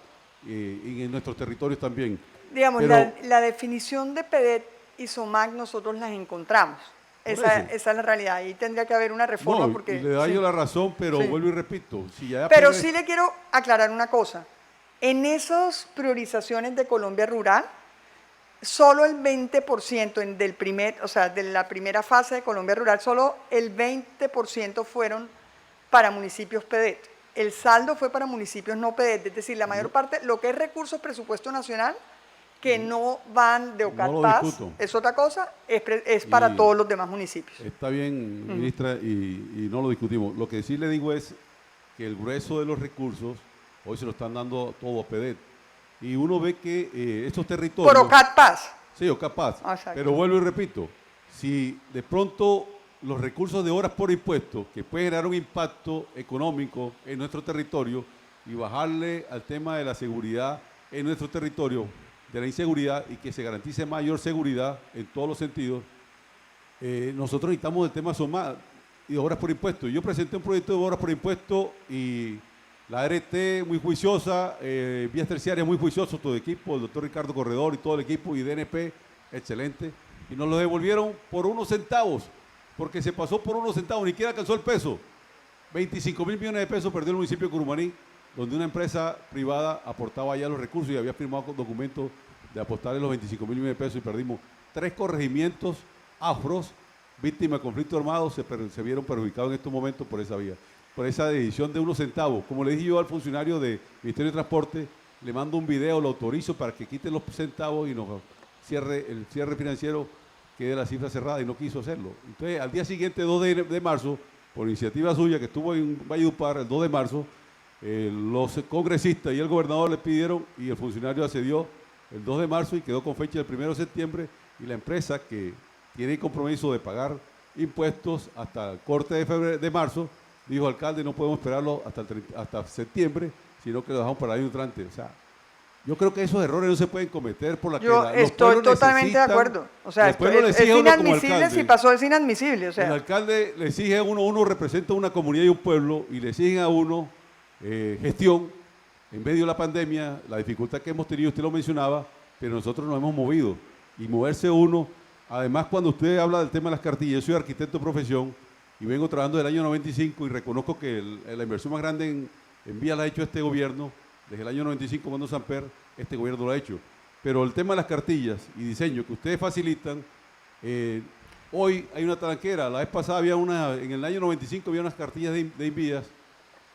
en nuestros territorios también?
Digamos,
Pero,
la definición de PEDET y SOMAC nosotros las encontramos. Esa es la realidad. Ahí tendría que haber una reforma.
No,
porque,
y le da yo la razón, pero
Sí.
vuelvo y repito. Si ya
Pero
PEDET-
sí le quiero aclarar una cosa. En esas priorizaciones de Colombia Rural, solo el 20% de la primera fase de Colombia Rural, solo el 20% fueron para municipios PEDET. El saldo fue para municipios no PEDET, es decir, la mayor parte, lo que es recursos presupuesto nacional, que no van de
No lo
OCAT-PAS,
discuto.
es otra cosa, es para
Y-
todos los demás municipios.
Está bien, ministra, y no lo discutimos. Lo que sí le digo es que el grueso de los recursos hoy se lo están dando todo a PEDET. Y uno ve que estos territorios...
Por OCAT-PAS.
Sí, o capaz.
Exacto.
Pero vuelvo y repito, si de pronto los recursos de horas por impuesto, que puede generar un impacto económico en nuestro territorio y bajarle al tema de la seguridad en nuestro territorio, de la inseguridad y que se garantice mayor seguridad en todos los sentidos, nosotros necesitamos el tema SOMAC y de obras por impuesto. Yo presenté un proyecto de obras por impuesto y la ART muy juiciosa, Vías Terciarias muy juicioso, todo el equipo, el doctor Ricardo Corredor y todo el equipo, y DNP, excelente, y nos lo devolvieron por unos centavos, porque se pasó por unos centavos, ni siquiera alcanzó el peso. 25.000 millones de pesos perdió el municipio de Curumaní, donde una empresa privada aportaba ya los recursos y había firmado documentos de apostarle los 25.000 millones de pesos y perdimos 3 corregimientos afros, víctimas de conflicto armado, se vieron perjudicados en estos momentos por esa vía, por esa decisión de unos centavos. Como le dije yo al funcionario del Ministerio de Transporte, le mando un video, lo autorizo para que quite los centavos y nos el cierre financiero quede la cifra cerrada, y no quiso hacerlo. Entonces, al día siguiente, 2 de marzo, por iniciativa suya, que estuvo en Valledupar, el 2 de marzo, los congresistas y el gobernador le pidieron y el funcionario accedió el 2 de marzo y quedó con fecha del 1 de septiembre, y la empresa que tiene el compromiso de pagar impuestos hasta el corte de marzo, dijo: alcalde, no podemos esperarlo hasta septiembre, sino que lo dejamos para el año entrante. O sea, yo creo que esos errores no se pueden cometer por la que
Yo estoy totalmente de acuerdo. O sea, es inadmisible. Si pasó, es inadmisible. O sea,
el alcalde le exige a uno representa una comunidad y un pueblo, y le exigen a uno gestión en medio de la pandemia, la dificultad que hemos tenido, usted lo mencionaba, pero nosotros nos hemos movido. Y moverse uno, además, cuando usted habla del tema de las cartillas, yo soy arquitecto de profesión y vengo trabajando desde el año 95 y reconozco que la inversión más grande en vías la ha hecho este gobierno. Desde el año 95, cuando Samper, este gobierno lo ha hecho. Pero el tema de las cartillas y diseño que ustedes facilitan, hoy hay una tranquera. La vez pasada en el año 95 había unas cartillas de Invías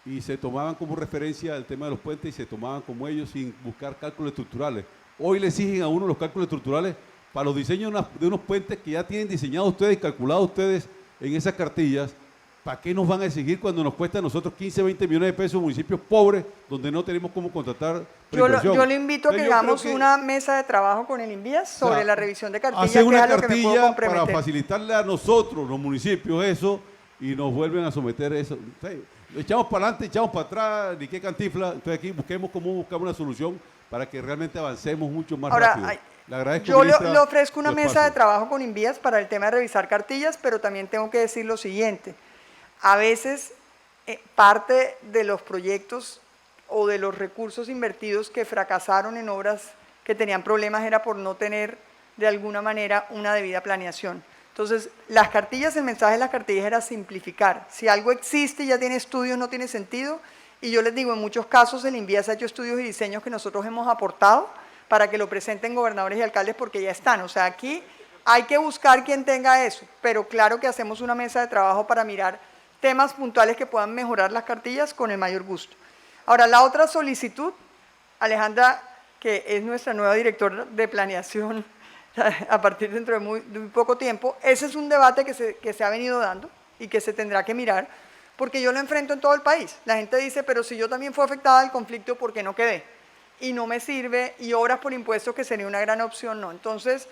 y se tomaban como referencia el tema de los puentes y se tomaban como ellos sin buscar cálculos estructurales. Hoy le exigen a uno los cálculos estructurales para los diseños de unos puentes que ya tienen diseñados ustedes y calculados ustedes en esas cartillas. ¿Para qué nos van a exigir cuando nos cuesta a nosotros 15, 20 millones de pesos, municipios pobres, donde no tenemos cómo contratar preinversión?
Yo le invito a que hagamos una mesa de trabajo con el INVIAS sobre la revisión de cartillas,
hacer una
que es a lo que me puedo
cartilla
comprometer.
para facilitarle a nosotros, los municipios, eso, y nos vuelven a someter eso. Echamos para adelante, echamos para atrás, ni qué cantifla. Entonces aquí busquemos una solución para que realmente avancemos mucho más rápido. Le agradezco,
yo
ministra,
le ofrezco una
su
mesa
espacio.
de trabajo con INVIAS para el tema de revisar cartillas, pero también tengo que decir lo siguiente. A veces parte de los proyectos o de los recursos invertidos que fracasaron en obras que tenían problemas era por no tener de alguna manera una debida planeación. Entonces, las cartillas, el mensaje de las cartillas era simplificar. Si algo existe y ya tiene estudios, no tiene sentido. Y yo les digo, en muchos casos el INVIAS ha hecho estudios y diseños que nosotros hemos aportado para que lo presenten gobernadores y alcaldes porque ya están. O sea, aquí hay que buscar quien tenga eso, pero claro que hacemos una mesa de trabajo para mirar temas puntuales que puedan mejorar las cartillas con el mayor gusto. Ahora, la otra solicitud, Alejandra, que es nuestra nueva directora de planeación a partir de muy poco tiempo, ese es un debate que se ha venido dando y que se tendrá que mirar, porque yo lo enfrento en todo el país. La gente dice, pero si yo también fui afectada del conflicto, ¿por qué no quedé? Y no me sirve, y obras por impuestos, que sería una gran opción, no. Entonces,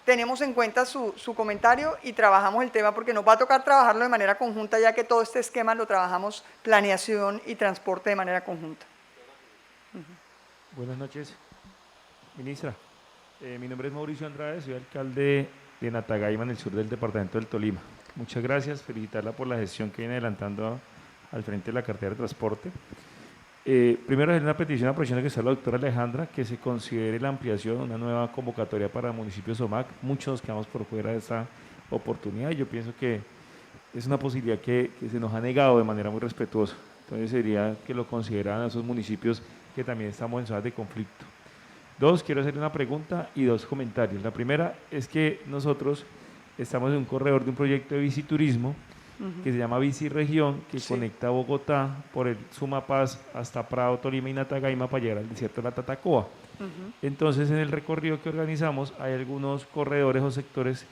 tenemos en cuenta su comentario y trabajamos el tema, porque nos va a tocar trabajarlo de manera conjunta, ya que todo este esquema lo trabajamos planeación y transporte de manera conjunta.
Buenas noches, ministra. Mi nombre es Mauricio Andrade, soy alcalde de Natagaima, en el sur del departamento del Tolima. Muchas gracias, felicitarla por la gestión que viene adelantando al frente de la cartera de transporte. Primero, hacer una petición aprovechando que está la doctora Alejandra, que se considere la ampliación, una nueva convocatoria para municipios SOMAC. Muchos nos quedamos por fuera de esta oportunidad y yo pienso que es una posibilidad que se nos ha negado de manera muy respetuosa. Entonces sería que lo consideraran a esos municipios que también estamos en zonas de conflicto. Dos, quiero hacerle una pregunta y 2 comentarios. La primera es que nosotros estamos en un corredor de un proyecto de biciturismo que se llama Biciregión, que conecta Bogotá por el Sumapaz hasta Prado, Tolima y Natagaima para llegar al desierto de la Tatacoa. Entonces, en el recorrido que organizamos hay algunos corredores o sectores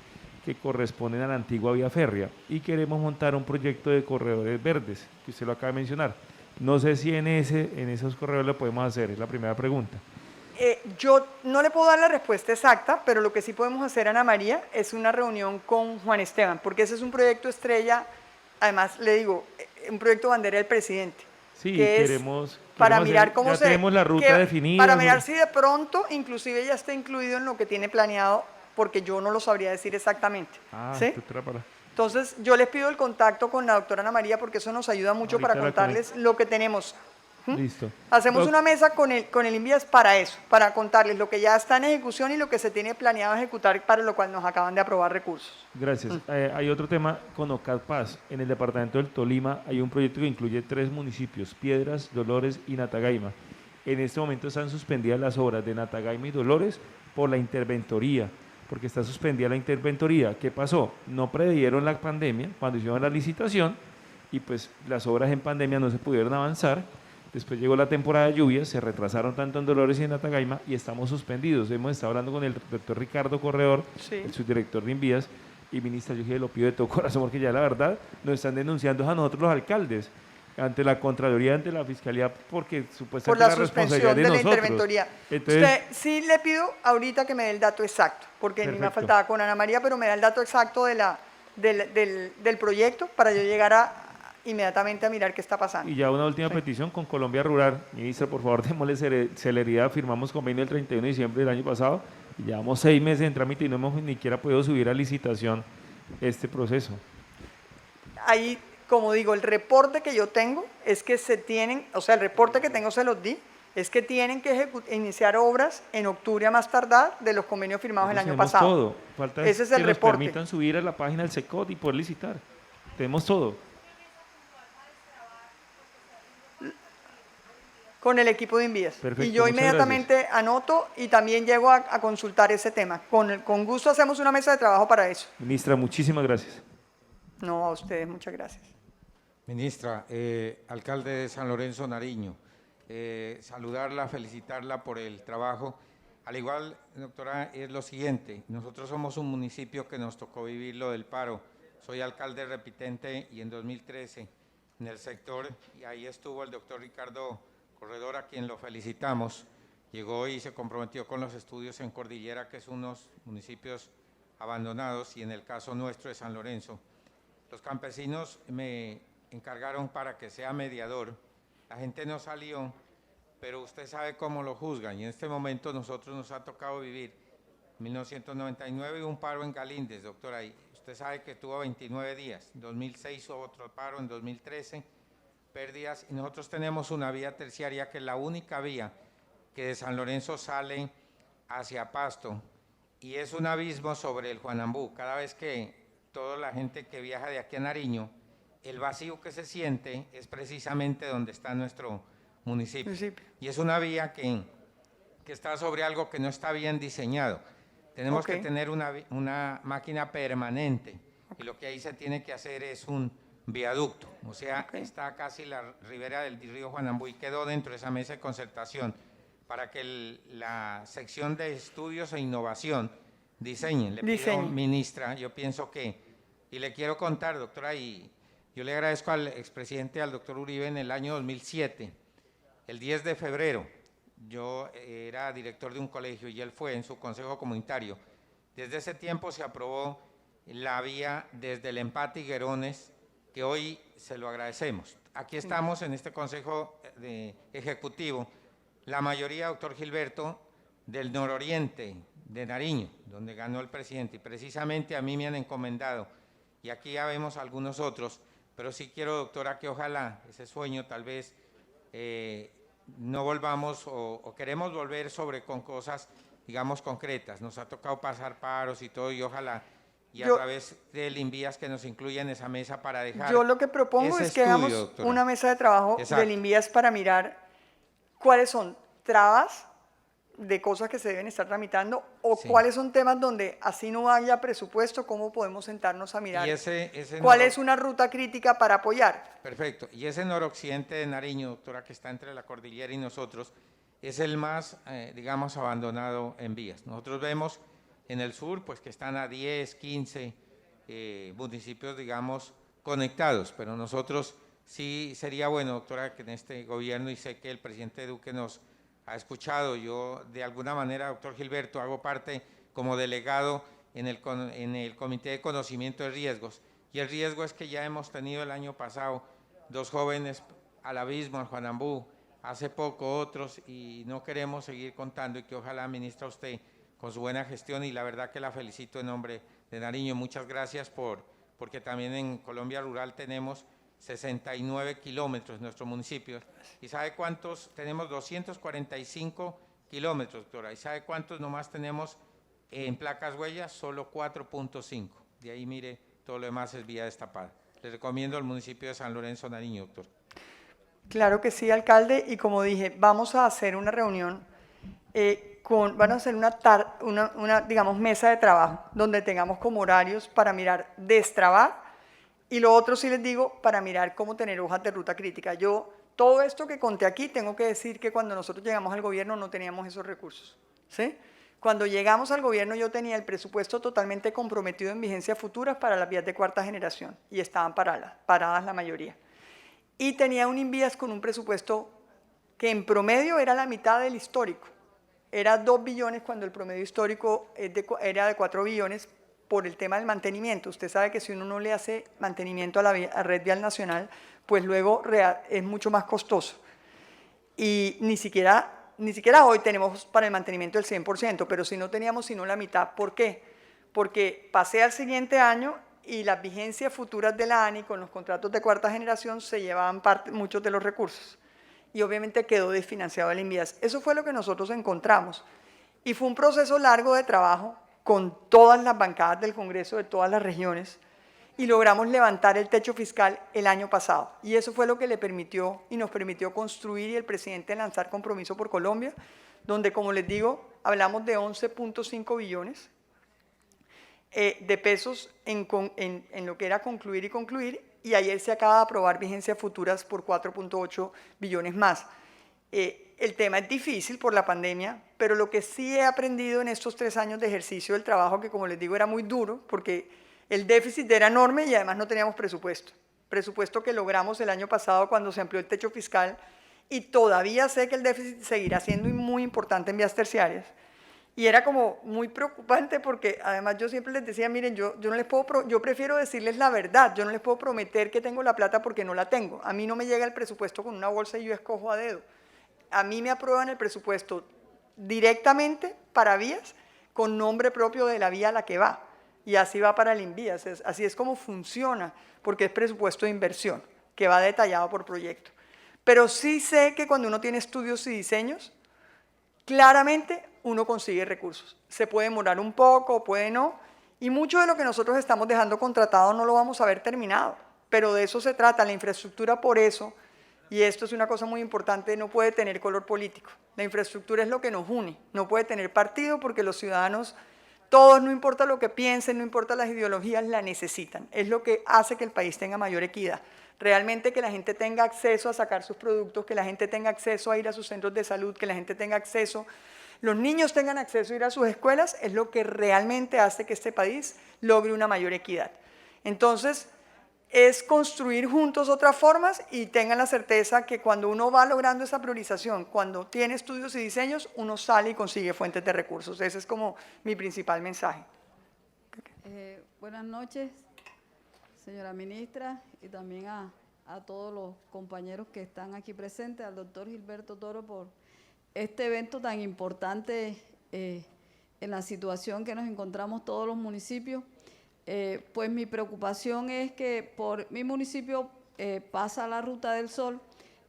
que corresponden a la antigua vía férrea y queremos montar un proyecto de corredores verdes, que usted lo acaba de mencionar. No sé si en esos corredores lo podemos hacer, es la primera pregunta.
Yo no le puedo dar la respuesta exacta, pero lo que sí podemos hacer, Ana María, es una reunión con Juan Esteban, porque ese es un proyecto estrella, además le digo, un proyecto bandera del presidente.
Sí, queremos
para
Queremos
mirar
hacer-
cómo
ya tenemos la ruta
que-
definida,
para
sobre-
mirar si de pronto inclusive ya está incluido en lo que tiene planeado, porque yo no lo sabría decir exactamente.
Ah,
¿sí?
doctora, para.
Entonces, yo les pido el contacto con la doctora Ana María porque eso nos ayuda mucho
Ahorita
para
la
contarles lo que tenemos.
Listo.
Hacemos
Doc-
una mesa con el INVIAS para eso, para contarles lo que ya está en ejecución y lo que se tiene planeado ejecutar, para lo cual nos acaban de aprobar recursos.
Gracias. Hay otro tema con OCAD Paz. En el departamento del Tolima hay un proyecto que incluye 3 municipios, Piedras, Dolores y Natagaima. En este momento están suspendidas las obras de Natagaima y Dolores por la interventoría, porque está suspendida la interventoría. ¿Qué pasó? No preveyeron la pandemia cuando hicieron la licitación y pues las obras en pandemia no se pudieron avanzar. Después llegó la temporada de lluvias, se retrasaron tanto en Dolores y en Natagaima y estamos suspendidos. Hemos estado hablando con el doctor Ricardo Corredor,
Sí.
el subdirector de Invías, y ministra, yo dije, lo pido de todo corazón porque ya la verdad nos están denunciando a nosotros los alcaldes ante la Contraloría, ante la Fiscalía, porque
Por
supuestamente
la
la responsabilidad
suspensión
de
de la
nosotros.
interventoría.
Entonces,
Usted sí le pido ahorita que me dé el dato exacto, porque a mí me
Perfecto.
faltaba con Ana María, pero me da el dato exacto del proyecto para yo llegar inmediatamente a mirar qué está pasando.
y ya una última petición con Colombia Rural. Ministra, por favor, démosle celeridad. Firmamos convenio el 31 de diciembre del año pasado y llevamos 6 meses en trámite y no hemos ni siquiera podido subir a licitación este proceso.
Ahí, como digo, el reporte que yo tengo es que se tienen, o sea, el reporte que tengo se los di, es que tienen que iniciar obras en octubre a más tardar de los convenios firmados el
Nosotros
año
tenemos
pasado.
todo. Falta
Ese es
que
el
nos
reporte.
permitan subir a la página del SECOT y poder licitar. Tenemos todo.
Con el equipo de Invías.
Perfecto,
Y yo
muchas
inmediatamente anoto y también llego a consultar ese tema. Con gusto hacemos una mesa de trabajo para eso.
Ministra, muchísimas gracias.
No, a ustedes, muchas gracias.
Ministra, alcalde de San Lorenzo, Nariño, saludarla, felicitarla por el trabajo. Al igual, doctora, es lo siguiente, nosotros somos un municipio que nos tocó vivir lo del paro. Soy alcalde repitente y en 2013 en el sector, y ahí estuvo el doctor Ricardo Corredor, a quien lo felicitamos. Llegó y se comprometió con los estudios en Cordillera, que es unos municipios abandonados, y en el caso nuestro de San Lorenzo. Los campesinos me encargaron para que sea mediador. La gente no salió, pero usted sabe cómo lo juzgan, y en este momento nosotros nos ha tocado vivir 1999 un paro en Galíndez, doctora, y usted sabe que tuvo 29 días, en 2006 hubo otro paro, en 2013 pérdidas, y nosotros tenemos una vía terciaria que es la única vía que de San Lorenzo sale hacia Pasto, y es un abismo sobre el Juanambú. Cada vez que toda la gente que viaja de aquí a Nariño, el vacío que se siente es precisamente donde está nuestro municipio. Y es una vía que está sobre algo que no está bien diseñado. Tenemos que tener una máquina permanente, y lo que ahí se tiene que hacer es un viaducto, o sea, está casi la ribera del río Juanambú y quedó dentro de esa mesa de concertación para que la sección de estudios e innovación diseñen. Le pido, ministra, yo pienso que, y le quiero contar, doctora, y yo le agradezco al expresidente, al doctor Uribe, en el año 2007, el 10 de febrero, yo era director de un colegio y él fue en su consejo comunitario. Desde ese tiempo se aprobó la vía desde el Empate Higuerones, que hoy se lo agradecemos. Aquí estamos en este consejo ejecutivo, la mayoría, doctor Gilberto, del nororiente de Nariño, donde ganó el presidente, y precisamente a mí me han encomendado, y aquí ya vemos algunos otros, pero sí quiero, doctora, que ojalá ese sueño tal vez no volvamos o queremos volver con cosas, digamos, concretas. Nos ha tocado pasar paros y todo, y ojalá y a través del Invías que nos incluya en esa mesa para dejar.
Yo lo que propongo es que hagamos una mesa de trabajo del Invías para mirar cuáles son trabas de cosas que se deben estar tramitando o cuáles son temas donde así no haya presupuesto, cómo podemos sentarnos a mirar cuál es una ruta crítica para apoyar.
Perfecto. Y ese noroccidente de Nariño, doctora, que está entre la cordillera y nosotros, es el más, digamos, abandonado en vías. Nosotros vemos en el sur, pues que están a 10, 15 municipios, digamos, conectados, pero nosotros sí sería bueno, doctora, que en este gobierno, y sé que el presidente Duque nos ha escuchado, yo de alguna manera, doctor Gilberto, hago parte como delegado en el Comité de Conocimiento de Riesgos, y el riesgo es que ya hemos tenido el año pasado 2 jóvenes al abismo, al Juanambú, hace poco otros, y no queremos seguir contando, y que ojalá, ministra, usted con su buena gestión, y la verdad que la felicito en nombre de Nariño. Muchas gracias porque también en Colombia Rural tenemos 69 kilómetros en nuestro municipio. ¿Y sabe cuántos? Tenemos 245 kilómetros, doctora. ¿Y sabe cuántos nomás tenemos en placas huellas? Solo 4.5. De ahí, mire, todo lo demás es vía destapada. Les recomiendo al municipio de San Lorenzo, Nariño, doctor.
Claro que sí, alcalde, y como dije, vamos a hacer una reunión, van a hacer una, digamos, mesa de trabajo, donde tengamos como horarios para mirar destrabar, y lo otro sí les digo, para mirar cómo tener hojas de ruta crítica. Yo, todo esto que conté aquí, tengo que decir que cuando nosotros llegamos al gobierno no teníamos esos recursos, ¿sí? Cuando llegamos al gobierno yo tenía el presupuesto totalmente comprometido en vigencias futuras para las vías de cuarta generación, y estaban paradas la mayoría. Y tenía un INVIAS con un presupuesto que en promedio era la mitad del histórico. Era 2 billones cuando el promedio histórico era de 4 billones por el tema del mantenimiento. Usted sabe que si uno no le hace mantenimiento a la red vial nacional, pues luego es mucho más costoso. Y ni siquiera hoy tenemos para el mantenimiento del 100%, pero si no teníamos sino la mitad. ¿Por qué? Porque pasé al siguiente año y las vigencias futuras de la ANI con los contratos de cuarta generación se llevaban muchos de los recursos. Y obviamente quedó desfinanciado el INVIAS. Eso fue lo que nosotros encontramos. Y fue un proceso largo de trabajo con todas las bancadas del Congreso de todas las regiones y logramos levantar el techo fiscal el año pasado. Y eso fue lo que le permitió y nos permitió construir y el presidente lanzar Compromiso por Colombia, donde, como les digo, hablamos de 11.5 billones de pesos en lo que era concluir, y ayer se acaba de aprobar vigencias futuras por 4.8 billones más. El tema es difícil por la pandemia, pero lo que sí he aprendido en estos 3 años de ejercicio del trabajo, que como les digo era muy duro, porque el déficit era enorme y además no teníamos presupuesto que logramos el año pasado cuando se amplió el techo fiscal, y todavía sé que el déficit seguirá siendo muy importante en vías terciarias. Y era como muy preocupante porque además yo siempre les decía, miren, yo no les puedo, yo prefiero decirles la verdad, yo no les puedo prometer que tengo la plata porque no la tengo. A mí no me llega el presupuesto con una bolsa y yo escojo a dedo. A mí me aprueban el presupuesto directamente para vías con nombre propio de la vía a la que va. Y así va para el INVIAS, así es como funciona, porque es presupuesto de inversión, que va detallado por proyecto. Pero sí sé que cuando uno tiene estudios y diseños, claramente uno consigue recursos. Se puede demorar un poco, puede no, y mucho de lo que nosotros estamos dejando contratado no lo vamos a ver terminado, pero de eso se trata, la infraestructura. Por eso, y esto es una cosa muy importante, no puede tener color político. La infraestructura es lo que nos une, no puede tener partido, porque los ciudadanos, todos, no importa lo que piensen, no importa las ideologías, la necesitan. Es lo que hace que el país tenga mayor equidad. Realmente que la gente tenga acceso a sacar sus productos, que la gente tenga acceso a ir a sus centros de salud, que la gente tenga acceso, los niños tengan acceso a ir a sus escuelas, es lo que realmente hace que este país logre una mayor equidad. Entonces, es construir juntos otras formas, y tengan la certeza que cuando uno va logrando esa priorización, cuando tiene estudios y diseños, uno sale y consigue fuentes de recursos. Ese es como mi principal mensaje.
Buenas noches, señora ministra, y también a todos los compañeros que están aquí presentes, al doctor Gilberto Toro por este evento tan importante en la situación que nos encontramos todos los municipios. Pues mi preocupación es que por mi municipio pasa la Ruta del Sol.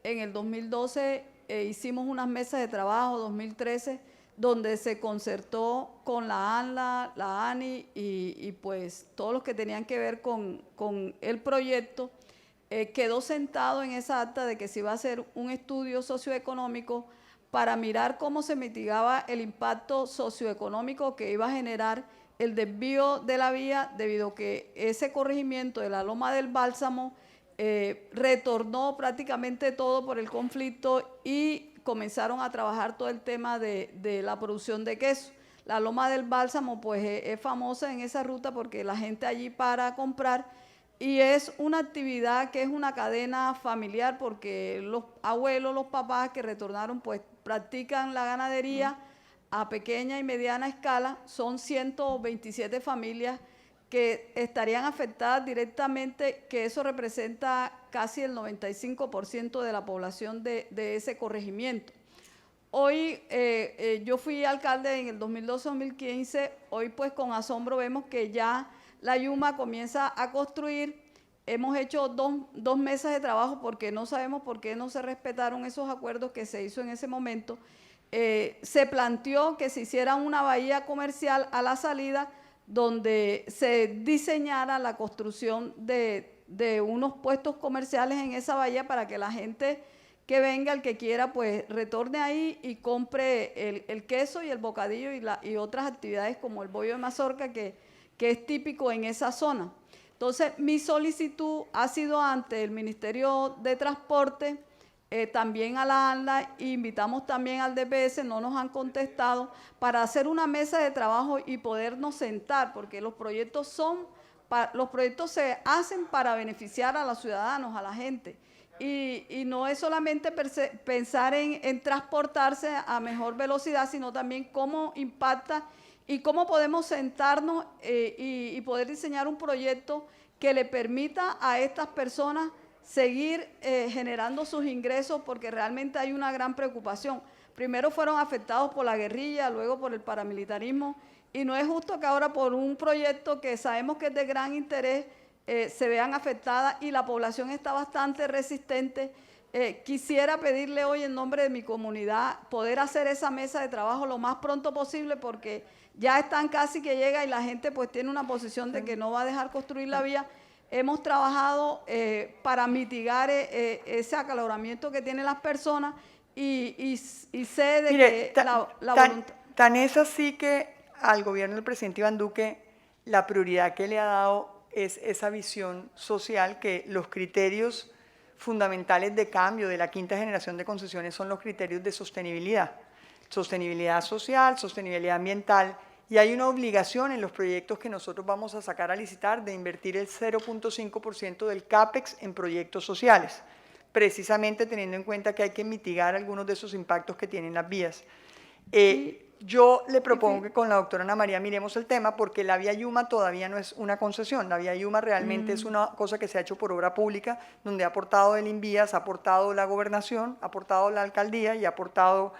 En el 2012 hicimos unas mesas de trabajo, 2013, donde se concertó con la ANLA, la ANI y pues todos los que tenían que ver con el proyecto. Quedó sentado en esa acta de que se iba a hacer un estudio socioeconómico para mirar cómo se mitigaba el impacto socioeconómico que iba a generar el desvío de la vía, debido a que ese corregimiento de la Loma del Bálsamo retornó prácticamente todo por el conflicto, y comenzaron a trabajar todo el tema de la producción de queso. La Loma del Bálsamo pues es famosa en esa ruta porque la gente allí para a comprar, y es una actividad que es una cadena familiar, porque los abuelos, los papás que retornaron pues practican la ganadería a pequeña y mediana escala. Son 127 familias que estarían afectadas directamente, que eso representa casi el 95% de la población de ese corregimiento. Hoy yo fui alcalde en el 2012-2015, hoy pues con asombro vemos que ya la Yuma comienza a construir. Hemos hecho dos mesas de trabajo porque no sabemos por qué no se respetaron esos acuerdos que se hizo en ese momento. Se planteó que se hiciera una bahía comercial a la salida donde se diseñara la construcción de unos puestos comerciales en esa bahía para que la gente que venga, el que quiera, pues retorne ahí y compre el queso y el bocadillo y otras actividades como el bollo de mazorca que es típico en esa zona. Entonces, mi solicitud ha sido ante el Ministerio de Transporte, también a la ANLA, e invitamos también al DPS, no nos han contestado, para hacer una mesa de trabajo y podernos sentar, porque los proyectos se hacen para beneficiar a los ciudadanos, a la gente. Y no es solamente pensar en transportarse a mejor velocidad, sino también cómo impacta y cómo podemos sentarnos y poder diseñar un proyecto que le permita a estas personas seguir generando sus ingresos, porque realmente hay una gran preocupación. Primero fueron afectados por la guerrilla, luego por el paramilitarismo, y no es justo que ahora por un proyecto que sabemos que es de gran interés se vean afectadas y la población está bastante resistente. Quisiera pedirle hoy en nombre de mi comunidad poder hacer esa mesa de trabajo lo más pronto posible, porque ya están casi que llega y la gente pues tiene una posición de que no va a dejar construir la vía. Hemos trabajado para mitigar ese acaloramiento que tienen las personas y sé de
Mire,
que la voluntad...
Tan es así que al gobierno del presidente Iván Duque la prioridad que le ha dado es esa visión social, que los criterios fundamentales de cambio de la quinta generación de concesiones son los criterios de sostenibilidad. Sostenibilidad social, sostenibilidad ambiental, y hay una obligación en los proyectos que nosotros vamos a sacar a licitar de invertir el 0.5% del CAPEX en proyectos sociales, precisamente teniendo en cuenta que hay que mitigar algunos de esos impactos que tienen las vías. Yo le propongo que con la doctora Ana María miremos el tema, porque la vía Yuma todavía no es una concesión. La vía Yuma realmente es una cosa que se ha hecho por obra pública, donde ha aportado el INVIAS, ha aportado la gobernación, ha aportado la alcaldía y ha aportado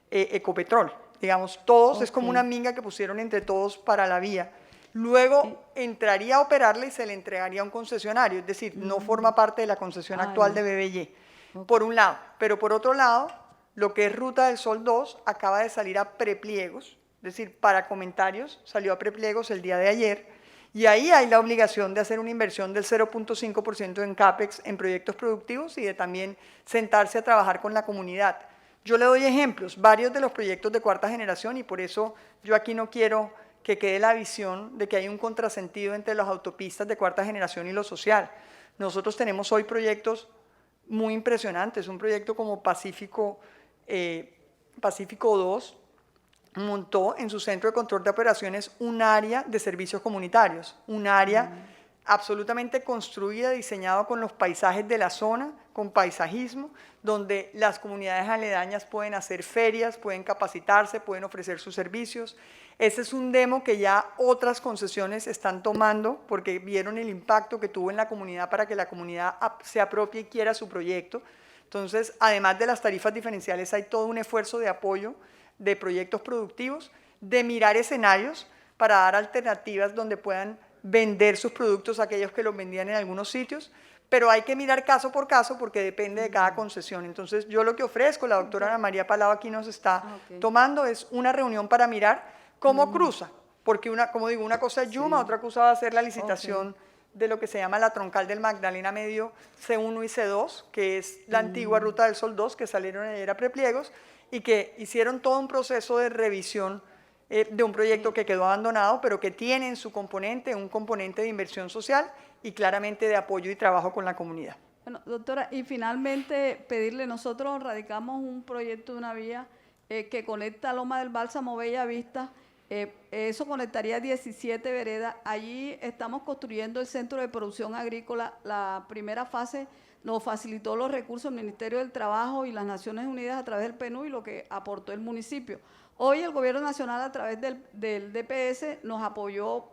Ecopetrol. Digamos, todos, es como una minga que pusieron entre todos para la vía. Luego entraría a operarla y se le entregaría a un concesionario, es decir, no forma parte de la concesión actual de BBY, por un lado. Pero por otro lado, lo que es Ruta del Sol 2 acaba de salir a prepliegos, es decir, para comentarios, salió a prepliegos el día de ayer, y ahí hay la obligación de hacer una inversión del 0.5% en CAPEX en proyectos productivos y de también sentarse a trabajar con la comunidad. Yo le doy ejemplos, varios de los proyectos de cuarta generación, y por eso yo aquí no quiero que quede la visión de que hay un contrasentido entre las autopistas de cuarta generación y lo social. Nosotros tenemos hoy proyectos muy impresionantes, un proyecto como Pacífico 2 montó en su centro de control de operaciones un área de servicios comunitarios, un área absolutamente construida, diseñada con los paisajes de la zona, con paisajismo, donde las comunidades aledañas pueden hacer ferias, pueden capacitarse, pueden ofrecer sus servicios. Ese es un demo que ya otras concesiones están tomando porque vieron el impacto que tuvo en la comunidad para que la comunidad se apropie y quiera su proyecto. Entonces, además de las tarifas diferenciales, hay todo un esfuerzo de apoyo de proyectos productivos, de mirar escenarios para dar alternativas donde puedan vender sus productos a aquellos que los vendían en algunos sitios, pero hay que mirar caso por caso porque depende de cada concesión. Entonces, yo lo que ofrezco, la doctora Ana María Palau aquí nos está tomando, es una reunión para mirar cómo cruza, porque como digo, una cosa es Yuma, otra cosa va a ser la licitación de lo que se llama la troncal del Magdalena Medio C1 y C2, que es la antigua Ruta del Sol 2, que salieron ayer a prepliegos y que hicieron todo un proceso de revisión de un proyecto que quedó abandonado, pero que tiene en su componente un componente de inversión social y claramente de apoyo y trabajo con la comunidad.
Bueno, doctora, y finalmente pedirle, nosotros radicamos un proyecto de una vía que conecta Loma del Bálsamo Bella Vista, eso conectaría 17 veredas. Allí estamos construyendo el Centro de Producción Agrícola. La primera fase nos facilitó los recursos del Ministerio del Trabajo y las Naciones Unidas a través del PNUD y lo que aportó el municipio. Hoy el Gobierno Nacional a través del DPS nos apoyó,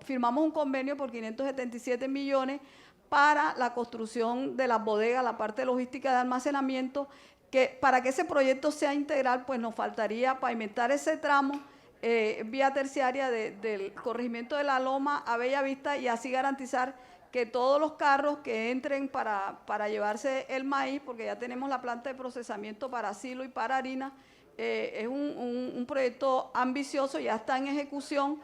firmamos un convenio por 577 millones para la construcción de las bodegas, la parte logística de almacenamiento, que para que ese proyecto sea integral, pues nos faltaría pavimentar ese tramo vía terciaria del corregimiento de la Loma a Bellavista y así garantizar que todos los carros que entren para llevarse el maíz, porque ya tenemos la planta de procesamiento para silo y para harina, es un proyecto ambicioso, ya está en ejecución.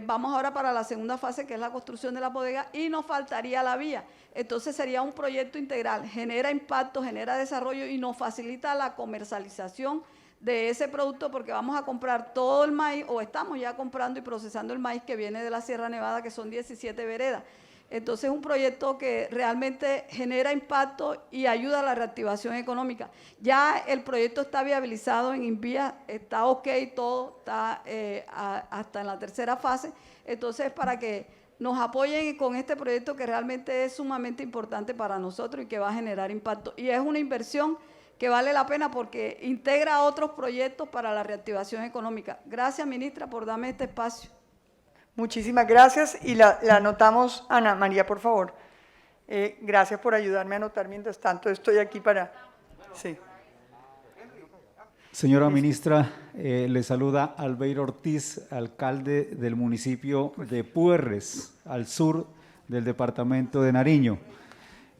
Vamos ahora para la segunda fase, que es la construcción de la bodega, y nos faltaría la vía. Entonces sería un proyecto integral, genera impacto, genera desarrollo y nos facilita la comercialización de ese producto, porque vamos a comprar todo el maíz, o estamos ya comprando y procesando el maíz que viene de la Sierra Nevada, que son 17 veredas. Entonces es un proyecto que realmente genera impacto y ayuda a la reactivación económica. Ya el proyecto está viabilizado en INVIA, está ok, todo está hasta en la tercera fase. Entonces, para que nos apoyen con este proyecto que realmente es sumamente importante para nosotros y que va a generar impacto. Y es una inversión que vale la pena porque integra otros proyectos para la reactivación económica. Gracias, ministra, por darme este espacio.
Muchísimas gracias y la anotamos. Ana María, por favor. Gracias por ayudarme a anotar. Mientras tanto, estoy aquí para… Sí.
Señora ministra, le saluda Albeiro Ortiz, alcalde del municipio de Puerres, al sur del departamento de Nariño.